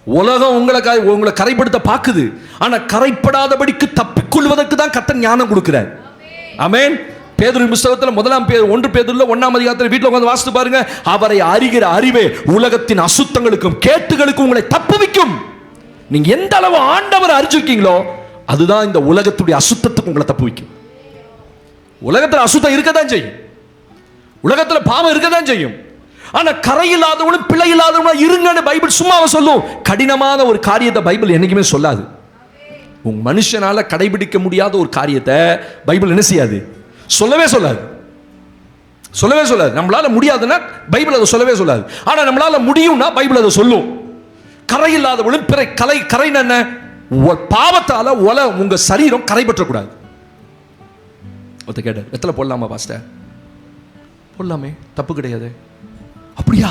உலகம் உங்களை கரைப்படுத்த பார்க்குது, ஆனா கரைப்படாதபடிக்கு தப்பிக்கொள்வதற்கு தான் கர்த்தர் ஞானம் கொடுக்கிறார். ஆமென். பேதுரு புத்தகத்தில் 1 பேதுருல 1ஆம் அதிகாரத்தில் வீட்டில் உட்கார்ந்து வாசித்து பாருங்க. அவரை அறிகிற அறிவே உலகத்தின் அசுத்தங்களுக்கும் கேட்டுகளுக்கும் உங்களை தப்புவிக்கும். நீங்க எந்த அளவு ஆண்டவரை அறிஞ்சிருக்கீங்களோ அதுதான் இந்த உலகத்துடைய அசுத்தத்துக்கு உங்களை தப்புவிக்கும். உலகத்தில் அசுத்தம் இருக்கதான் செய்யும், உலகத்தில் பாவம் இருக்கதான் செய்யும். ஆனா கரை இல்லாதவனும் பிழை இல்லாதவனும் இருங்கன்னு பைபிள் சும்மாவை சொல்லும். கடினமான ஒரு காரியத்தை பைபிள் என்னைக்குமே சொல்லாது. உங்க மனுஷனால கடைபிடிக்க முடியாத ஒரு காரியத்தை பைபிள் என்ன செய்யாது, சொல்லவே சொல்லாது. நம்மளால முடியாதுன்னா பைபிள் அதை சொல்லவே சொல்லாது. ஆனா நம்மளால முடியும்னா பைபிள் அதை சொல்லும். கரை இல்லாதவனும் கரை என்ன, பாவத்தால உங்க சரீரம் கரை பற்றக்கூடாது. கேட்ட எத்தனை போடலாமா பாஸ்டர்? போடலாமே, தப்பு கிடையாது. அப்படியா?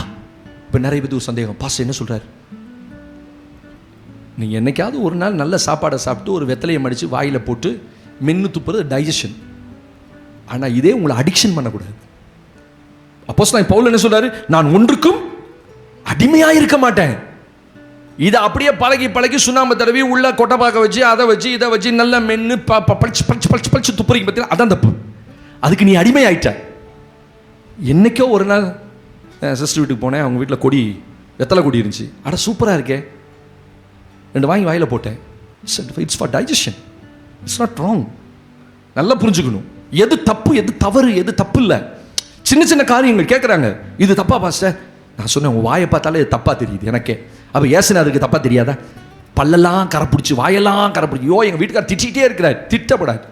இப்ப நிறைய பேருக்கு ஒரு சந்தேகம், பாஸ்டர் என்ன சொல்றாரு? நீங்க என்னைக்காவது ஒரு நாள் நல்ல சாப்பாடை சாப்பிட்டு ஒரு வெத்தலையை மடிச்சு வாயில போட்டு மென்னு துப்புறது டைஜஷன். ஆனா இதே உங்களை அடிக்ஷன் பண்ணக்கூடாது. அப்போஸ்தலன் பவுல் என்ன சொல்றாரு? நான் ஒன்றுக்கும் அடிமையா இருக்க மாட்டேன். இதை அப்படியே பழகி சுண்ணாம்பு தடவி உள்ள கொட்டைப்பாக்க வச்சு அதை வச்சு இதை வச்சு நல்லா மென்னு பழிச்சு துப்புறீங்க பார்த்தீங்கன்னா அதான் தப்பு. அதுக்கு நீ அடிமை ஆயிட்ட. என்னைக்கோ ஒரு நாள் சிஸ்டர் வீட்டுக்கு போனேன். அவங்க வீட்டில் வெத்தலை கொடி இருந்துச்சு. அட சூப்பராக இருக்கே, 2 வாங்கி வாயில போட்டேன். It's for digestion, it's not wrong. நல்லா புரிஞ்சுக்கணும் எது தப்பு எது தவறு எது தப்பு இல்லை. சின்ன காரியங்கள் கேட்குறாங்க, இது தப்பா பாஸ்டர்? நான் சொன்னேன், உன் வாயை பார்த்தாலே இது தப்பா தெரியுது எனக்கே. அப்போ ஏசுனாருக்கு தப்பா தெரியாதா? பல்லெல்லாம் கரை பிடிச்சி வாயெல்லாம் கரை பிடிச்சி எங்கள் வீட்டுக்கார் திட்டிகிட்டே இருக்கிறார். திட்டப்படாது,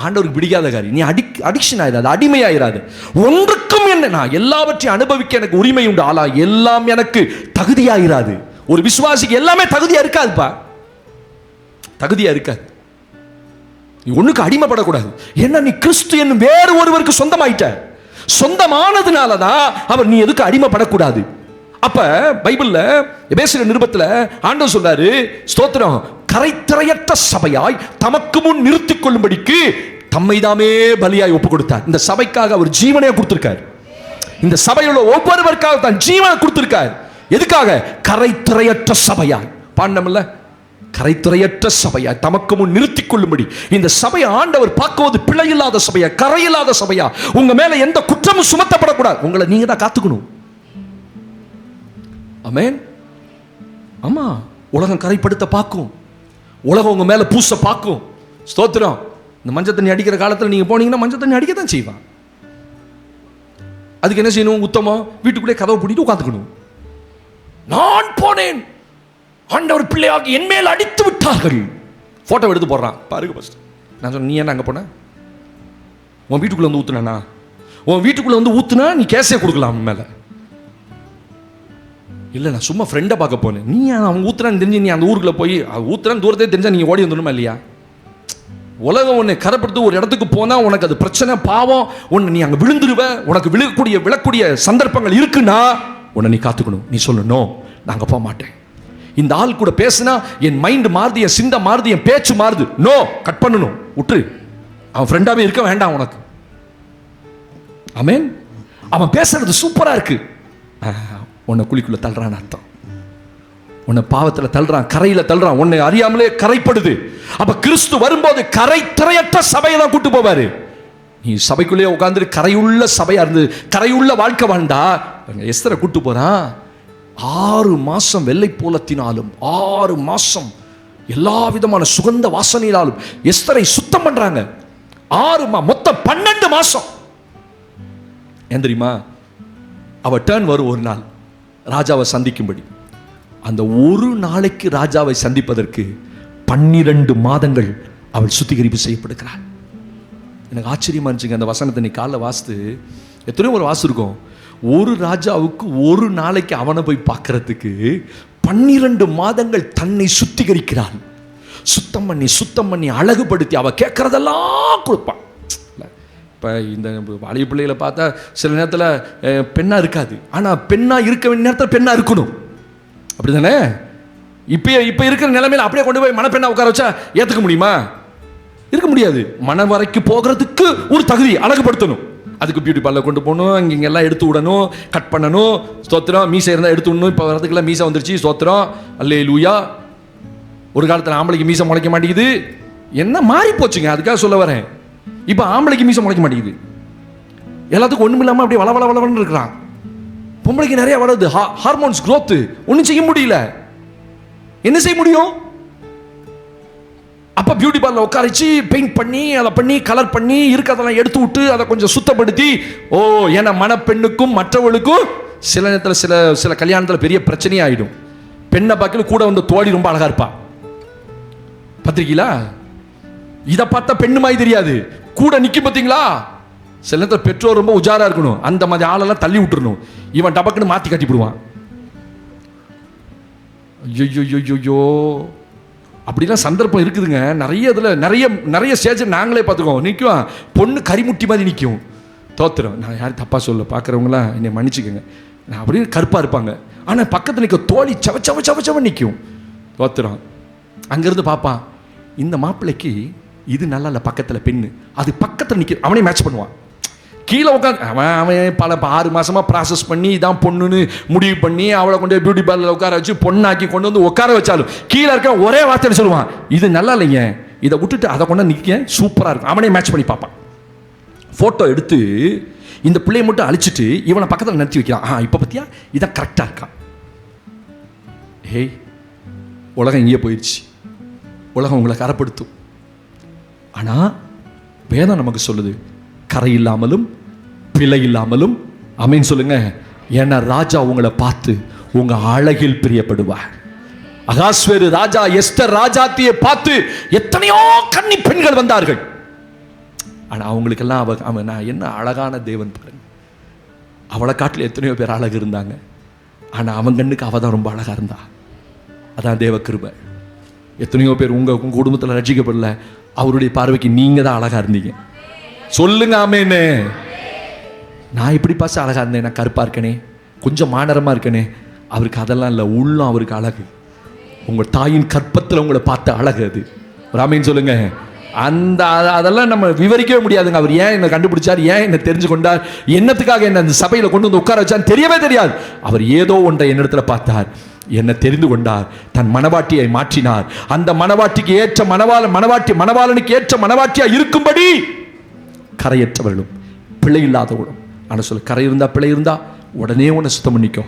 ஆண்டவருக்கு பிடிக்காத காரியம். நீ அடிக்ஷன் ஆயிடாது, அடிமையாயிராது. ஒன்றுக்கும் என்ன, நான் எல்லாவற்றையும் அனுபவிக்க எனக்கு உரிமை உண்டு, ஆளா எல்லாம் எனக்கு தகுதியாயிராது. ஒரு விசுவாசிக்கு எல்லாமே தகுதியா இருக்காதுப்பா, தகுதியா இருக்காது. நீ ஒண்ணுக்கு அடிமைப்படக்கூடாது. ஏன்னா நீ கிறிஸ்து என்னும் வேறு ஒருவருக்கு சொந்தமாயிட்ட. சொந்தமானதுனாலதான் அவர் நீ எதுக்கு அடிமைப்படக்கூடாது. அப்ப பைபிள்ல எபேசியர் நிருபத்துல ஆண்டவர் சொல்றாரு, ஸ்தோத்திரம், கரைத்திரையற்ற சபையாய் தமக்கு முன் நிறுத்திக் கொள்ளும்படிக்கு தம்மை தாமே பலியாய் ஒப்பு கொடுத்தார். இந்த சபைக்காக அவர் ஜீவனை கொடுத்திருக்கார். இந்த சபையுள்ள ஒவ்வொருவருக்காக தான் ஜீவனை கொடுத்திருக்கார். எதுக்காக? கரைத்திரையற்ற சபையாய். பாண்டமில்ல, கரைத்துறையற்ற சபையா தமக்கு முன் நிறுத்திக் கொள்ளும்படி இந்த சபையை ஆண்டவர் பார்க்குவது பிழை இல்லாத சபையா, கரையில்லாத சபையா. உங்க மேல எந்த குற்றமும் சுமத்தப்படக்கூடாது. உங்களை நீங்க தான் காத்துக்கணும். ஆமென். ஆமா, உலகம் கரைப்படுத்த பார்க்கும், உலகம் உங்க மேல பூச பார்க்கும். ஸ்தோத்திரம். இந்த மஞ்சள் தண்ணி அடிக்கிற காலத்தில் நீங்க போனீங்கன்னா மஞ்சள் தண்ணி அடிக்கத்தான் செய்வான். அதுக்கு என்ன செய்யணும்? உத்தமம் வீட்டுக்குள்ளே கதவை பூட்டிட்டு உட்காந்துக்கணும். நான் போனேன், ஆண்டவர் பிள்ளையாகி என் மேல் அடித்து விட்டார்கள். போட்டோ எடுத்து போடுறான் பாருங்க. ஃபர்ஸ்ட் நான் சொன்னேன், நீ என்ன அங்கே போன? உன் வீட்டுக்குள்ள வந்து ஊத்துனா, உன் வீட்டுக்குள்ள வந்து ஊத்துனா நீ கேஸே கொடுக்கலாம் மேல. இல்லை, நான் சும்மா ஃப்ரெண்டை பார்க்க போனேன். நீ அவன் ஊத்துறான்னு தெரிஞ்சு நீ அந்த ஊருக்குள்ள போய் ஊத்துறான்னு தூரத்தை தெரிஞ்சா நீ ஓடி வந்துடணுமா இல்லையா? உலகம் உன்னை கரைப்படுத்து ஒரு இடத்துக்கு போனா உனக்கு அது பிரச்சனை, பாவம், உன்னை நீ அங்கே விழுந்துருவ. உனக்கு விழக்கூடிய சந்தர்ப்பங்கள் இருக்குன்னா உன்னை நீ காத்துக்கணும். நீ சொல்லணும், நான் அங்கே போக மாட்டேன். இந்த ஆள் கூட பேசினா என் மைண்ட் மாறுது, என் சிந்தை மாறுது, என் பேச்சு மாறுது. நோ, கட் பண்ணணும், விட்டு. அவன் ஃப்ரெண்டாவே இருக்க வேண்டாம் உனக்கு. ஆமென். அவன் பேசுறது சூப்பரா இருக்கு, உன்னை குழிக்குள்ள தள்ளுறான்னு அர்த்தம். உன்னை பாவத்துல தள்ளுறான், கரையில தள்ளுறான், உன்னை அறியாமலே கரைப்படுது. அப்ப கிறிஸ்து வரும்போது கரைத்திரையற்ற சபையை தான் கூட்டு போவாரு. நீ சபைக்குள்ளேயே உட்கார்ந்து கரையுள்ள சபையா இருந்து கரையுள்ள வாழ்க்கை வாழ்ந்தா, எஸ்தரை கூட்டு போறான். 6 மாசம் வெள்ளை போலத்தினாலும் 6 மாசம் எல்லா விதமான சுகந்த வாசனையினாலும் எஸ்தரை சுத்தம் பண்றாங்க. 6 மொத்தம் 12 மாசம். ஏன் தெரியுமா? அவ டர்ன் வரும் ஒரு நாள் ராஜாவை சந்திக்கும்படி. அந்த ஒரு நாளைக்கு ராஜாவை சந்திப்பதற்கு 12 மாதங்கள் அவள் சுத்திகரிப்பு செய்யப்படுகிறாள். எனக்கு ஆச்சரியமா இருந்துச்சுங்க அந்த வசனத்தை. நீ காலைல வாசித்து எத்தனையோ ஒரு வாசு இருக்கும். ஒரு ராஜாவுக்கு ஒரு நாளைக்கு அவனை போய் பார்க்கறதுக்கு 12 மாதங்கள் தன்னை சுத்திகரிக்கிறாள். சுத்தம் பண்ணி அழகுபடுத்தி அவ கேட்கறதெல்லாம் கொடுப்பான். இப்போ இந்த வாலிப பிள்ளைகளை பார்த்தா சில நேரத்தில் பெண்ணா இருக்காது, ஆனால் பெண்ணா இருக்க வேண்டிய நேரத்தில் பெண்ணா இருக்கணும். அப்படி தானே? இப்போ இருக்கிற நிலைமையில அப்படியே கொண்டு போய் மணப்பெண்ணா உட்கார வச்சா ஏற்றுக்க முடியுமா? இருக்க முடியாது. மனம் வரைக்கும் போகிறதுக்கு ஒரு தகுதி, அழகுபடுத்தணும். அதுக்கு பியூட்டி பார்லர் கொண்டு போகணும், இங்கெல்லாம் எடுத்து விடணும், கட் பண்ணணும். ஸ்தோத்திரம். மீசை இருந்தால் எடுத்து விடணும். இப்போ வரதுக்கெல்லாம் மீசை வந்துருச்சு. ஸ்தோத்திரம். அல்லேலூயா. ஒரு காலத்தில் ஆம்பளைக்கு மீசை முளைக்க மாட்டேங்குது. என்ன மாறி போச்சுங்க, அதுக்காக சொல்ல வரேன். இப்போ ஆம்பளைக்கு மீசை முளைக்க மாட்டேங்குது. எல்லாத்துக்கும் ஒன்றும் இல்லாமல் அப்படியே வளவளன்னு இருக்கிறான். பொம்பளைக்கு நிறைய வளருது. Hormones growth. ஒன்றும் செய்ய முடியல. என்ன செய்ய முடியும்? அப்போ பியூட்டி பார்லர் உட்காரிச்சு பெயிண்ட் பண்ணி அதை பண்ணி கலர் பண்ணி இருக்கிறதெல்லாம் எடுத்து விட்டு அதை கொஞ்சம் சுத்தப்படுத்தி, ஓ ஏன்னா மணப்பெண்ணுக்கும் மற்றவளுக்கும் சில நேரத்தில் சில கல்யாணத்தில் பெரிய பிரச்சனையே ஆகிடும். பெண்ணை பார்க்கல கூட வந்து தோழி ரொம்ப அழகா இருப்பா. பார்த்திருக்கீங்களா? இதை பார்த்தா பெண்ணு மாதிரி தெரியாது, கூட நிற்கும் பார்த்தீங்களா? சில நேரத்தில் பெற்றோர் ரொம்ப உஜாரா இருக்கணும், அந்த மாதிரி ஆளெல்லாம் தள்ளி விட்டுறணும். இவன் டபக்குன்னு மாற்றி கட்டி விடுவான். ஐயோ, அப்படிலாம் சந்தர்ப்பம் இருக்குதுங்க. நிறைய இதில் நிறைய ஸ்டேஜ் நாங்களே பார்த்துக்கோம். நிற்கும் பொண்ணு கரிமுட்டி மாதிரி நிற்கும். தோத்துறோம். நான் யாரும் தப்பாக சொல்ல, பார்க்குறவங்களாம் என்னை மன்னிச்சுக்கோங்க. நான் அப்படியே கருப்பாக இருப்பாங்க, ஆனால் பக்கத்தில் நிற்க தோழி சவ நிற்கும். தோத்துறோம். அங்கேருந்து பார்ப்பான், இந்த மாப்பிள்ளைக்கு இது நல்லா இல்லை, பக்கத்தில் பெண்ணு, அது பக்கத்தில் நிற்க, அவனே மேட்ச் பண்ணுவான். கீழே உட்காந்து அவன் பல 6 மாசமா ப்ராசஸ் பண்ணி இதான் பொண்ணுன்னு முடிவு பண்ணி அவளை கொண்டு பியூட்டி பார்லர் உட்கார வச்சு பொண்ணாக்கி கொண்டு வந்து உட்கார வச்சாலும் கீழே இருக்க ஒரே வார்த்தையில் சொல்லுவான், இது நல்லா இல்லைங்க, இதை விட்டுட்டு அதை கொண்டு நிற்க சூப்பராக இருக்கும். அவனே மேட்ச் பண்ணி பார்ப்பான். ஃபோட்டோ எடுத்து இந்த பிள்ளையை மட்டும் அழிச்சிட்டு இவனை பக்கத்தில் நிறுத்தி வைக்கிறான். இப்போ பார்த்தியா இதான் கரெக்டாக இருக்கான். ஹேய், உலகம் இங்கே போயிடுச்சு. உலகம் உங்களை கரைப்படுத்தும். ஆனால் வேதம் நமக்கு சொல்லுது, கரை இல்லாமலும் பிழை இல்லாமலும். ஆமென் சொல்லுங்க. ஏன்னா ராஜா உங்களை பார்த்து உங்க அழகில் பிரியப்படுவார். அகாஸ்வேரு ராஜா எஸ்தர் ராஜாத்தியை பார்த்து எத்தனையோ கன்னி பெண்கள் வந்தார்கள். ஆனா அவங்களுக்கெல்லாம் அவன் நான் என்ன அழகான தேவன் பாருங்க. அவளை காட்டில் எத்தனையோ பேர் அழகு இருந்தாங்க. ஆனா அவன் கண்ணுக்கு அவ தான் ரொம்ப அழகா இருந்தா. அதான் தேவ கிருபை. எத்தனையோ பேர் உங்க குடும்பத்தில் ரட்சிக்கப்படல, அவருடைய பார்வைக்கு நீங்க தான் அழகா இருந்தீங்க. சொல்லுங்க ஆமேன்னு. நான் எப்படி பாச அழகா இருந்தேன், நான் கருப்பா இருக்கனே, கொஞ்சம் மானரமா இருக்கனே. அவருக்கு அதெல்லாம் இல்லை, உள்ளம் அவருக்கு அழகு. உங்க தாயின் கற்பத்தில் உங்களை பார்த்த அழகு அது. ராமேன்னு சொல்லுங்க. அதெல்லாம் நம்ம விவரிக்கவே முடியாதுங்க. அவர் ஏன் என்னை கண்டுபிடிச்சார், ஏன் என்னை தெரிஞ்சு கொண்டார், என்னத்துக்காக என்ன அந்த சபையில் கொண்டு வந்து உட்கார வச்சான்னு தெரியவே தெரியாது. அவர் ஏதோ ஒன்றை என்னிடத்துல பார்த்தார், என்னை தெரிந்து கொண்டார், தன் மணவாட்டியை மாற்றினார். அந்த மணவாட்டிக்கு ஏற்ற மணவாளனுக்கு ஏற்ற மணவாட்டியா இருக்கும்படி கரையற்றவர்களும் பிழை இல்லாதவர்களும். ஆனால் சொல்ல, கரை இருந்தா பிழை இருந்தா உடனே உன்னை சுத்தம் பண்ணிக்கோ.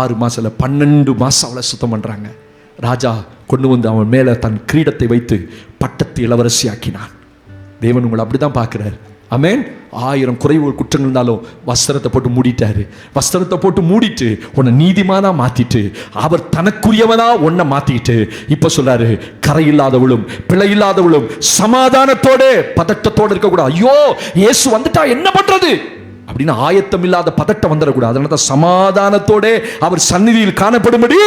6 மாசம் இல்லை 12 மாசம் அவளை சுத்தம் பண்றாங்க. ராஜா கொண்டு வந்து அவன் மேல தன் கிரீடத்தை வைத்து பட்டத்து இளவரசி ஆக்கினான். தேவன் உங்களை அப்படிதான் பார்க்கிறார். ஆமென். 1000 குறைவு குற்றங்கள் இருந்தாலும் வஸ்திரத்தை போட்டு மூடிட்டாரு. வஸ்திரத்தை போட்டு மூடிட்டு உன்னை நீதிமானா மாத்திட்டு அவர் தனக்குரியவனா உன்னை மாத்திட்டு இப்ப சொல்றாரு, கரை இல்லாதவளும் பிழை இல்லாதவளும் சமாதானத்தோட பதட்டத்தோடு இருக்கக்கூடாது. ஐயோ இயேசு வந்துட்டா என்ன பண்றது அப்படின்னு ஆயத்தம் இல்லாத பதட்டம் வந்துடக்கூடாது. அதனால சமாதானத்தோட அவர் சந்நிதியில் காணப்படும்படி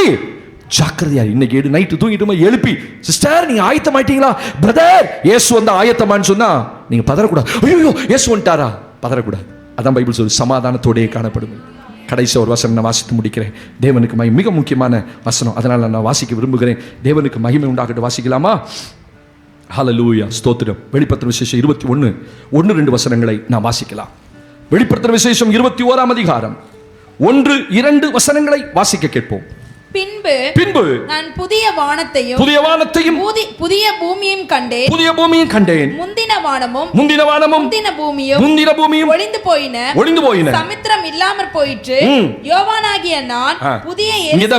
ஜாக்கிரதையா. இன்னைக்கு நைட்டு தூங்கிட்டு எழுப்பி, சிஸ்டர் நீங்க ஆயத்தம் ஆயிட்டீங்களா, பிரதர் இயேசு வந்து ஆயத்தமான்னு சொன்னா நீங்க பதறக்கூடாது. ஐயோ இயேசு வந்துட்டாரா, பதறக்கூடாது. அதான் பைபிள் சொல்லு, சமாதானத்தோடே காணப்படும். கடைசி ஒரு வசனம் நான் வாசித்து முடிக்கிறேன். தேவனுக்கு மிக முக்கியமான வசனம், அதனால நான் வாசிக்க விரும்புகிறேன். தேவனுக்கு மகிமை உண்டாகட்டும். வாசிக்கலாமா? ஹல்லேலூயா, ஸ்தோத்திரம். வெளிப்படுத்தின விசேஷம் 21:1-2 வசனங்களை நான் வாசிக்கலாம். வெளிப்படுத்தின விசேஷம் 21ஆம் அதிகாரம் 1-2 வசனங்களை வாசிக்க கேட்போம். பின்பு நான் புதிய வானத்தையும் புதிய பூமியையும் கண்டேன். முந்தின வானமும் முந்தின பூமியும் ஒளிந்து போயின. சமுத்திரம் இல்லாமற் போயிற்று. யோவானாகிய நான் புதிய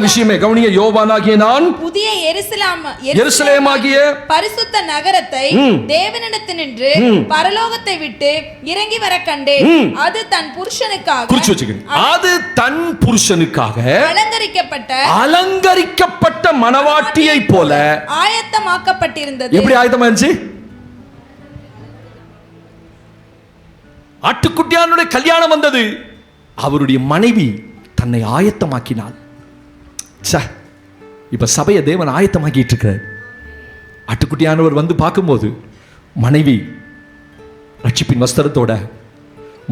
விஷயமே கவனிங்க. யோவானாகிய நான் புதிய எருசலேமாகிய பரிசுத்த நகரத்தை தேவனிடத்தினின்று பரலோகத்தை விட்டு இறங்கி வர கண்டேன். அது தன் புருஷனுக்காக அலங்கரிக்கப்பட்ட மணவாட்டியை போல ஆயத்தமாக்கப்பட்டிருந்தது. எப்படி ஆயத்தமாச்சு? ஆட்டுக்குட்டியானுடைய கல்யாணம் வந்தது, அவருடைய மனைவி தன்னை ஆயத்தமாக்கினாள். இப்ப சபையை தேவன் ஆயத்தமாக்கிட்டு இருக்கிறார். ஆட்டுக்குட்டியானவர் வந்து பார்க்கும்போது மனைவி ரட்சிப்பின் வஸ்திரத்தோட,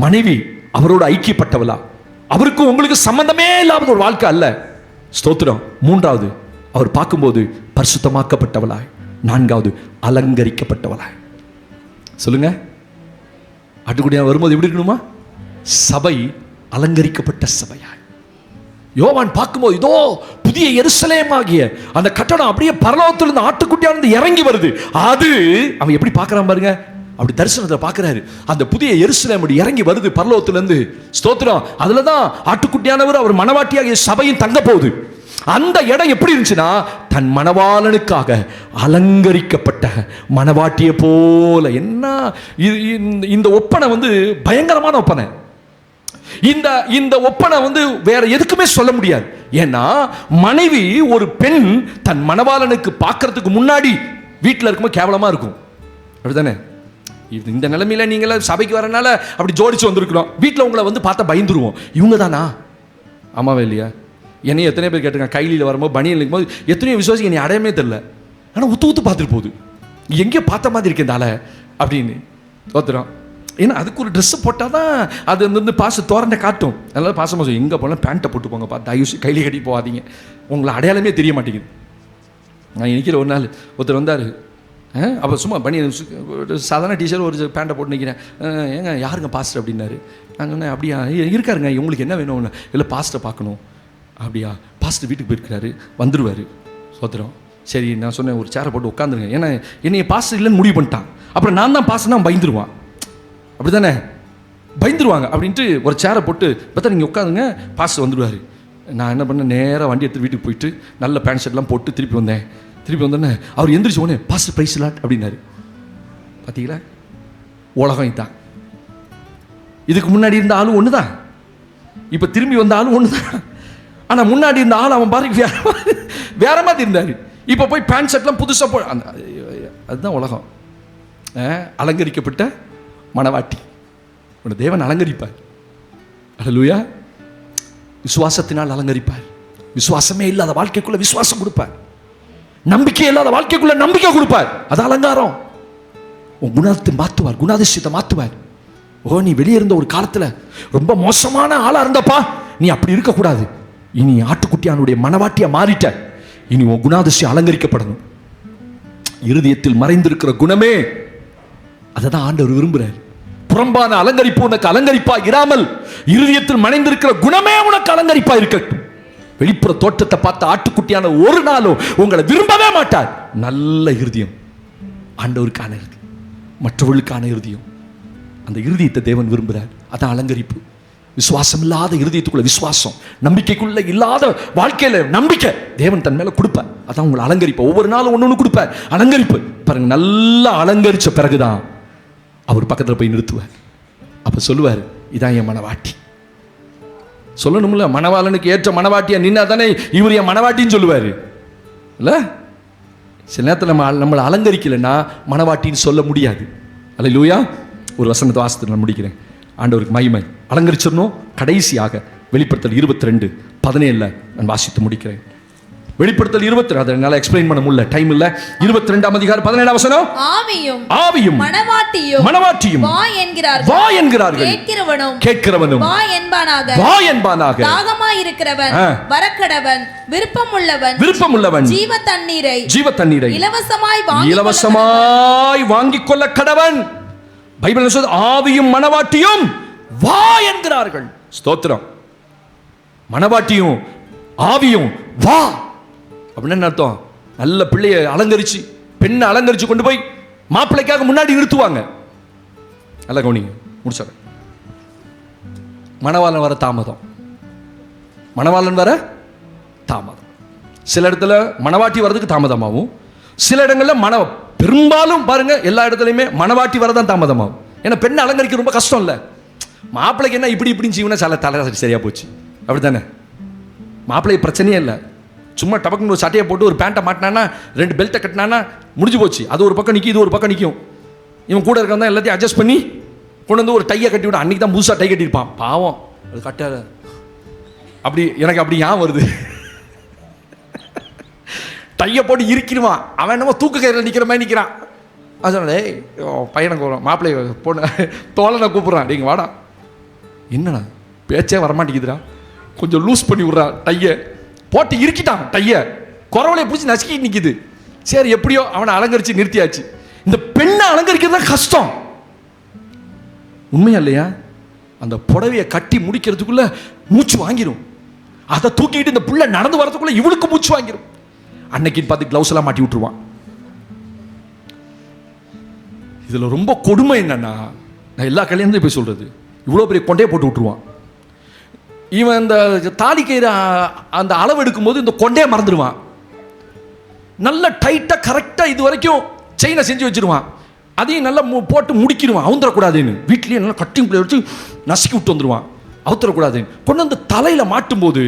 மனைவி அவரோட ஐக்கியப்பட்டவளா, அவருக்கும் உங்களுக்கு சம்பந்தமே இல்லாத ஒரு வாழ்க்கை அல்ல. ஸ்தோத்திரம். 3வது அவர் பார்க்கும்போது பரிசுத்தமாக்கப்பட்டவளாய், 4வது அலங்கரிக்கப்பட்டவளாய். சொல்லுங்க, ஆட்டுக்குட்டியானவர் வரும்போது எப்படி இருக்கணுமா? சபை அலங்கரிக்கப்பட்ட சபையா. யோவான் பார்க்கும்போது இதோ புதிய எருசலேம் ஆகிய அந்த கட்டடம் அப்படியே பரலோகத்திலிருந்து ஆட்டுக்குட்டியானது இறங்கி வருது. அது அவன் எப்படி பார்க்கறான் பாருங்க. அப்படி தரிசனத்தில் பார்க்கிறாரு. அந்த புதிய எருசலேம் இறங்கி வருது பரலோகத்திலிருந்து. ஸ்தோத்திரம். அதுல தான் ஆட்டுக்குட்டியானவர் அவர் மணவாட்டியாகிய சபையின் தங்க போகுது. அந்த இடம் எப்படி இருந்துச்சுன்னா, தன் மணவாளனுக்காக அலங்கரிக்கப்பட்ட மணவாட்டியை போல. என்ன இந்த ஒப்பனை பயங்கரமான ஒப்பனை. இந்த ஒப்பனை வேற எதுக்குமே சொல்ல முடியாது. ஏன்னா மனைவி ஒரு பெண் தன் மணவாளனுக்கு பார்க்கறதுக்கு முன்னாடி வீட்டில் இருக்கும்போது கேவலமா இருக்கும். அப்படிதானே? இந்த நிலைமையில நீங்கள சபைக்கு வரனால அப்படி ஜோடிச்சு வந்திருக்கிறோம். வீட்டில் உங்களை பார்த்தா பயந்துருவோம். இவங்க தானா? ஆமாவே இல்லையா? என்னையும் எத்தனை பேர் கேட்டுருக்காங்க, கைலியில் வரும்போது பனியில் இருக்கும்போது எத்தனையோ விசுவாசி என்னை அடையமே தெரியல, ஆனால் ஊத்து பார்த்துட்டு போகுது, எங்கேயோ பார்த்த மாதிரி இருக்கு இந்த ஆளை அப்படின்னு. ஒத்துறோம். ஏன்னா அதுக்கு ஒரு ட்ரெஸ்ஸை போட்டால் தான் அது பாச தோரண்டை காட்டும். அதனால பாசமாக சொல்லும், எங்கே போனால் பேண்ட்டை போட்டு போங்க, பார்த்து தயவு கையிலே கட்டி போகாதீங்க, உங்களை அடையாளமே தெரிய மாட்டேங்குது. நான் நிற்கிற ஒரு நாள் ஒருத்தர் வந்தார். அப்போ சும்மா பண்ணி சாதாரண டீச்சர் ஒரு பேண்ட்டை போட்டு நிற்கிறேன். ஏங்க யாருங்க பாஸ்டர் அப்படின்னாரு. நான் சொன்னேன், அப்படியா இருக்காருங்க, உங்களுக்கு என்ன வேணும்னு. இல்லை பாஸ்டரை பார்க்கணும். அப்படியா? பாஸ்டர் வீட்டுக்கு போயிருக்கிறாரு, வந்துடுவார். சோத்திரம். சரி, நான் சொன்னேன் ஒரு சேரை போட்டு உட்காந்துருங்க. ஏன்னா என்னைய பாஸ்டர் இல்லைன்னு முடிவு பண்ணிட்டான். அப்புறம் நான் தான் பாஸ்டர்னா பயந்துருவான். அப்படி தானே? பயந்துருவாங்க. அப்படின்ட்டு ஒரு சேரை போட்டு பார்த்தா நீங்கள் உட்காந்துங்க, பாஸ்டர் வந்துடுவார். நான் என்ன பண்ணேன், நேராக வண்டி எடுத்து வீட்டுக்கு போயிட்டு நல்ல பேண்ட் ஷர்ட்லாம் போட்டு திருப்பி வந்தேன். திருப்பி வந்தோடனே அவர் எந்திரிச்சு உடனே பாஸ்டர் பிரைஸ் லாட் அப்படின்னாரு. பார்த்தீங்களா? உலகம் இதுதான். இதுக்கு முன்னாடி இருந்த ஆளும் ஒன்று தான், இப்போ திரும்பி வந்த ஆளும் ஒன்று தான். ஆனால் முன்னாடி இருந்த ஆள் அவன் பாருங்க வேற மாதிரி இருந்தார். இப்போ போய் பேண்ட் ஷர்ட்லாம் புதுசாக அதுதான் உலகம். அலங்கரிக்கப்பட்ட மணவாட்டி உன்னை தேவன் அலங்கரிப்பார். அல்லேலூயா. விசுவாசத்தினால் அலங்கரிப்பார். விசுவாசமே இல்லாத வாழ்க்கைக்குள்ள விசுவாசம் கொடுப்பார். நம்பிக்கை இல்லாத வாழ்க்கைக்குள்ள நம்பிக்கை கொடுப்பார். அது அலங்காரம். உன் குணத்தை மாற்றுவார், குணாதிசயத்தை மாற்றுவார். ஓ, நீ வெளியே இருந்த ஒரு காலத்தில் ரொம்ப மோசமான ஆளாக இருந்தப்பா, நீ அப்படி இருக்கக்கூடாது. இனி ஆட்டுக்குட்டியானுடைய மணவாட்டியா மாறிட்ட. இனி உன் குணாதிசயம் அலங்கரிக்கப்படணும். இருதயத்தில் மறைந்திருக்கிற குணமே அதை தான் ஆண்டவர் விரும்புகிறார். புறம்பான அலங்கரிப்பு உனக்கு அலங்கரிப்பா இராமல் இருதயத்தில் மறைந்திருக்கிற குணமே உனக்கு அலங்கரிப்பா இருக்கட்டும். வெளிப்புற தோற்றத்தை பார்த்த ஆட்டுக்குட்டியான ஒரு நாளும் உங்களை விரும்பவே மாட்டார். நல்ல இருதயம் ஆண்டவருக்கான இருதயம், மற்றவர்களுக்கான இருதயம். அந்த இருதயத்தை தேவன் விரும்புகிறார். அதான் அலங்கரிப்பு. விசுவாசம் இல்லாத இருதயத்துக்குள்ள விசுவாசம், நம்பிக்கைக்குள்ள இல்லாத வாழ்க்கையில நம்பிக்கை தேவன் தன் மேல கொடுப்பார். அதான் உங்களை அலங்கரிப்பு. ஒவ்வொரு நாளும் ஒன்று ஒன்று கொடுப்பார். அலங்கரிப்பு பாருங்க. நல்லா அலங்கரிச்ச பிறகுதான் அவர் பக்கத்தில் போய் நிறுத்துவார். அப்ப சொல்லுவார், இதான் என் மணவாட்டி. சொல்லணும்ல, மணவாளனுக்கு ஏற்ற மணவாட்டியா நின்னா தானே இவர் என் மணவாட்டின்னு சொல்லுவார். இல்ல சில நேரத்தில் நம்மளை அலங்கரிக்கலைன்னா மணவாட்டின்னு சொல்ல முடியாது. அல்லேலூயா. ஒரு வசனத்தை வாசித்து நான் முடிக்கிறேன். ஆண்டவருக்கு மகிமை. அலங்கரிச்சிடணும். கடைசியாக வெளிப்படுத்தல் 22:17 நான் வாசித்து முடிக்கிறேன். வெளிப்படுத்தல் 22, அதை என்னால் எக்ஸ்பிளைன் பண்ண முடியல, டைம் இல்ல. 22ஆம் அதிகாரம் 17ஆம் வசனம். ஆவியும் மணவாட்டியும் வா என்கிறார்கள். கேட்கிறவனும் வா என்பானாக. தாகமாய் இருக்கிறவன் வரக்கடவன், விருப்பமுள்ளவன் ஜீவ தண்ணீரை இலவசமாய் வாங்கிக் கொள்ள கடவன். பைபிள் சொல்லுது, ஆவியும் மணவாட்டியும் வா என்கிறார்கள். ஸ்தோத்திரம். மணவாட்டியும் ஆவியும் வா அப்படின்னு அர்த்தம். நல்ல பிள்ளைய அலங்கரிச்சு, பெண்ணை அலங்கரிச்சு கொண்டு போய் மாப்பிள்ளைக்காக முன்னாடி நிறுத்துவாங்க. நல்ல கவனிங்க, முடிச்சாங்க. மணவாளன் வர தாமதம். சில இடத்துல மணவாட்டி வர்றதுக்கு தாமதமாகும். சில இடங்கள்ல பெரும்பாலும் பாருங்க, எல்லா இடத்துலையுமே மணவாட்டி வரதான் தாமதமாகும். ஏன்னா பெண்ணை அலங்கரிக்க ரொம்ப கஷ்டம் இல்லை. மாப்பிள்ளைக்கு என்ன இப்படி இப்படின்னு செய்வனா சில தலை சரியா போச்சு. அப்படித்தானே? மாப்பிள்ளை பிரச்சனையே இல்லை. சும்மா டபக்குன்னு ஒரு சட்டையை போட்டு ஒரு பேண்ட்டை மாட்டினானா, 2 பெல்ட்டை கட்டினானா முடிஞ்சு போச்சு. அது ஒரு பக்கம் நிற்கும், இது ஒரு பக்கம் நிற்கும். இவன் கூட இருக்கான் தான் எல்லாத்தையும் அட்ஜஸ்ட் பண்ணி கொண்டு வந்து ஒரு டையை கட்டி விட. அன்னைக்கு தான் புதுசாக டை கட்டியிருப்பான். பாவம், அது கட்டாத. அப்படி எனக்கு அப்படி ஏன் வருது, டையை போட்டு இருக்கிடுவான். அவன் என்னமோ தூக்கு கயிறில் நிற்கிற மாதிரி நிற்கிறான். அது சொன்னே, பையனை கூப்பிட்றான், மாப்பிள்ளை பொண்ணு தோழனை கூப்பிட்றான், நீங்கள் வாடா. என்னண்ணா பேச்சே வரமாட்டேங்குதுடா, கொஞ்சம் லூஸ் பண்ணி விட்றா. டையை போட்டு இருக்கிட்டான். டையை குறவலையை பிடிச்சி நசுக்கிட்டு நிற்கிது. சரி, எப்படியோ அவனை அலங்கரித்து நிறுத்தியாச்சு. இந்த பெண்ணை அலங்கரிக்கிறது தான் கஷ்டம். உண்மையா இல்லையா? அந்த புடவையை கட்டி முடிக்கிறதுக்குள்ள மூச்சு வாங்கிடும். அதை தூக்கிட்டு இந்த புள்ள நடந்து வரதுக்குள்ள இவளுக்கு மூச்சு வாங்கிடும். அன்னைக்குன்னு பார்த்து கிளவுஸ் எல்லாம் மாட்டி விட்டுருவான். இதுல ரொம்ப கொடுமை என்னன்னா, நான் எல்லா கல்யாணத்தையும் போய் சொல்றது, இவ்வளோ பெரிய கொண்டையை போட்டு விட்டுருவான். இவன் இந்த தாலி கயிறு அந்த அளவு எடுக்கும்போது இந்த கொண்டையை மறந்துடுவான். நல்ல டைட்டாக கரெக்டாக இது வரைக்கும் செயினை செஞ்சு வச்சிருவான். அதையும் நல்லா போட்டு முடிக்கிடுவான், அவுந்துடக்கூடாதுன்னு. வீட்லேயே நல்லா கட்டிங் பிள்ளை வச்சு நசுக்கி விட்டு வந்துடுவான், அவுத்துடக்கூடாதுன்னு. கொண்டு வந்து தலையில் மாட்டும்போது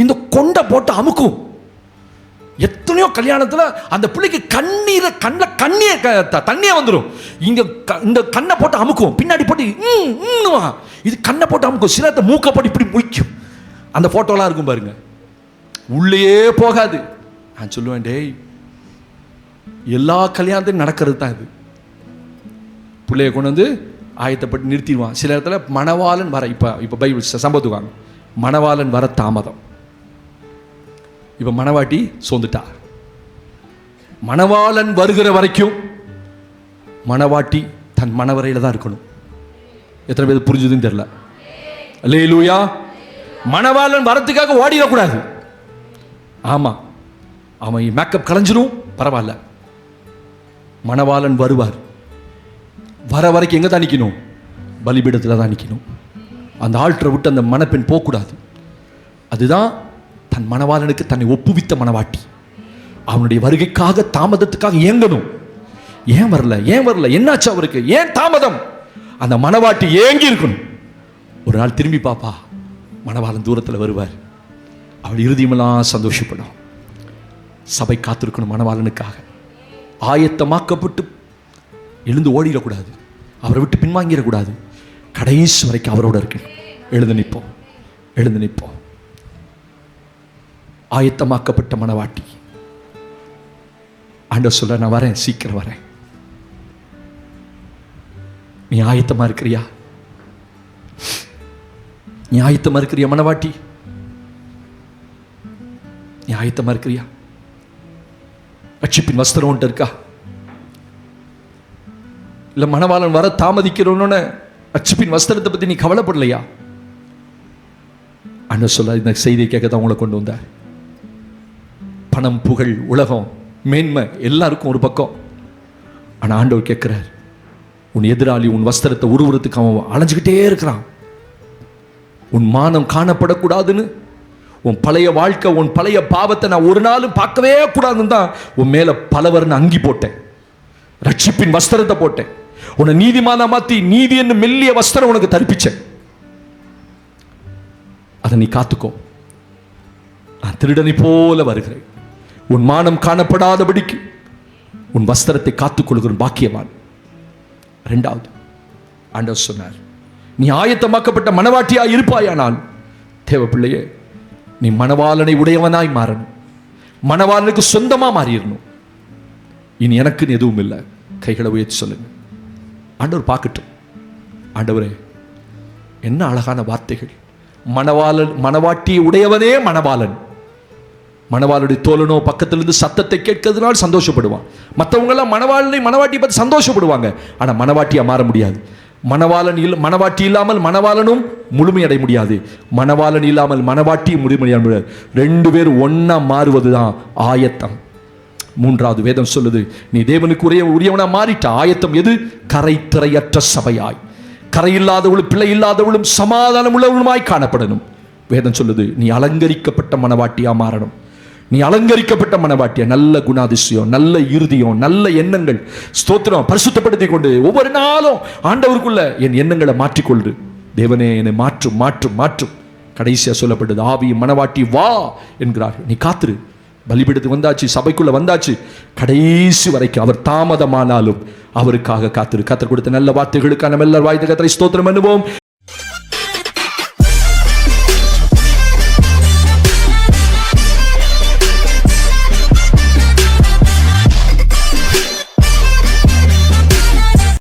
இந்த கொண்டை போட்டு அமுக்கும். எத்தனையோ கல்யாணத்தில் அந்த பிள்ளைக்கு தண்ணியே வந்துடும். இங்கே இந்த கண்ணை போட்டு அமுக்கும், பின்னாடி போட்டு இது கண்ணை போட்டு அமுக்கும். சிலத்தை மூக்கை போட்டு இப்படி முழிக்கும். அந்த ஃபோட்டோலாம் இருக்கும் பாருங்க, உள்ளே போகாது. நான் சொல்லுவேன், டேய் எல்லா கல்யாணத்தையும் நடக்கிறது தான் இது. பிள்ளைய கொண்டு வந்து ஆயத்தப்பட்டு நிறுத்திடுவான். சில இடத்துல மணவாளன் வர, இப்போ பைபிள் சம்பவத்துவாங்க, மணவாளன் வர தாமதம். இப்போ மணவாட்டி சோந்துட்டா. மணவாளன் வருகிற வரைக்கும் மணவாட்டி தன் மணவரையில் தான் இருக்கணும். எத்தனை பேர் புரிஞ்சுதுன்னு தெரியல. அல்லேலூயா. மணவாளன் வரத்துக்காக ஓடிடக்கூடாது. ஆமாம், அவன் மேக்கப் கலைஞ்சிரும், பரவாயில்ல. மணவாளன் வருவார், வர வரைக்கும் எங்கே தான் நிற்கணும்? பலிபீடத்தில் தான் நிற்கணும். அந்த ஆல்டரை விட்டு அந்த மணப்பெண் போகக்கூடாது. அதுதான் தன் மணவாளனுக்கு தன்னை ஒப்புவித்த மணவாட்டி. அவனுடைய வருகைக்காக தாமதத்துக்காக ஏங்கணும். ஏன் வரல, ஏன் வரல, என்னாச்சு அவருக்கு, ஏன் தாமதம்? அந்த மணவாட்டி ஏங்கி இருக்கணும். ஒரு நாள் திரும்பி பாப்பா, மணவாளன் தூரத்தில் வருவார். அவள் இறுதியமெல்லாம் சந்தோஷப்படும். சபை காத்திருக்கணும் மணவாளனுக்காக. ஆயத்தமாக்கப்பட்டு எழுந்து ஓடிடக்கூடாது, அவரை விட்டு பின்வாங்கிடக்கூடாது. கடைசி வரைக்கும் அவரோட இருக்கணும். எழுந்து நிற்போம், எழுந்து நிற்போம். ஆயத்தமாக்கப்பட்ட மணவாட்டி. ஆண்டவர் சொல்ற, நான் வரேன், சீக்கிரம் வரேன். நீ ஆயத்தமா இருக்கிறியா? நீ ஆயத்தமா இருக்கிறியா மணவாட்டி? நீ ஆயத்தமா இருக்கிறியா? ரட்சிப்பின் வஸ்திரம் ஒன்று இருக்கா? இல்ல மணவாளன் வர தாமதிக்கிறோன்னு ரட்சிப்பின் வஸ்திரத்தை பத்தி நீ கவலைப்படலையா? ஆண்டவர் சொல்ல, இந்த செய்தியை கேட்க தான் உங்களை கொண்டு வந்தார். பணம், புகழ், உலகம், மேன்மை எல்லாருக்கும் ஒரு பக்கம். ஆனால் ஆண்டவர் கேட்கிறார், உன் எதிராளி உன் வஸ்திரத்தை உருவத்துக்கு அவன் அலைஞ்சுக்கிட்டே இருக்கிறான். உன் மானம் காணப்படக்கூடாதுன்னு, உன் பழைய வாழ்க்கை, உன் பழைய பாவத்தை நான் ஒரு நாளும் பார்க்கவே கூடாதுன்னு தான் உன் மேல பலவர்னு அங்கி போட்டேன், ரட்சிப்பின் வஸ்திரத்தை போட்டேன். உன்னை நீதிமான மாத்தி நீதி என்று மெல்லிய வஸ்திரம் உனக்கு தரிப்பிச்சேன். அதை நீ காத்துக்கோ. நான் திருடனை போல வருகிறேன். உன் மானம் காணப்படாதபடிக்கு உன் வஸ்திரத்தை காத்துக்கொள்கிற பாக்கியவான். இரண்டாவது ஆண்டவர் சொன்னார், நீ ஆயத்தமாக்கப்பட்ட மணவாட்டியாய் இருப்பாயானால், தேவ பிள்ளையே, நீ மணவாளனை உடையவனாய் மாறணும். மணவாளனுக்கு சொந்தமா மாறிடணும். இனி எனக்குன்னு எதுவும் இல்லை. கைகளை உயர்த்தி சொல்லுங்க. ஆண்டவர் பார்க்கட்டும். ஆண்டவரே, என்ன அழகான வார்த்தைகள். மணவாளன், மணவாட்டியை உடையவனே மணவாளன். மணவாளுடைய தோழனோ பக்கத்திலிருந்து சத்தத்தை கேட்கிறதுனால சந்தோஷப்படுவான். மற்றவங்கெல்லாம் மணவாளனை மணவாட்டியை பார்த்து சந்தோஷப்படுவாங்க. ஆனால் மணவாட்டியா மாற முடியாது. மணவாட்டி இல்லாமல் மணவாளனும் முழுமையடைய முடியாது. மணவாளன் இல்லாமல் மணவாட்டியும் முழுமையடைய முடியாது. ரெண்டு பேரும் ஒன்னா மாறுவதுதான் ஆயத்தம். மூன்றாவது வேதம் சொல்லுது, நீ தேவனுக்கு உரியவனா மாறிட்ட. ஆயத்தம் எது? கரை திரையற்ற சபையாய், கரையில்லாதவளும் பிள்ளை இல்லாதவளும் சமாதானம் உள்ளவளுமாய் காணப்படணும். வேதம் சொல்லுது, நீ அலங்கரிக்கப்பட்ட மணவாட்டியா மாறணும். நீ அலங்கரிக்கப்பட்ட மணவாட்டியா, நல்ல குணாதிசயம், நல்ல இருதயம், நல்ல எண்ணங்கள், ஸ்தோத்திரம், பரிசுத்தப்படுத்திக் கொண்டு ஒவ்வொரு நாளும் ஆண்டவருக்குள்ள என் எண்ணங்களை மாற்றிக்கொள்ளு. தேவனே, என்னை மாற்றும் மாற்றும் மாற்றும். கடைசியா சொல்லப்பட்டது, ஆவி மணவாட்டி வா என்கிறார்கள். நீ காத்துரு. பலிபீடத்துக்கு வந்தாச்சு, சபைக்குள்ள வந்தாச்சு. கடைசி வரைக்கும் அவர் தாமதமானாலும் அவருக்காக காத்திரு. கர்த்தர் கொடுத்த நல்ல வார்த்தைகளுக்கான எல்லார் வாய்ந்த கர்த்தரை ஸ்தோத்திரம் பண்ணுவோம்.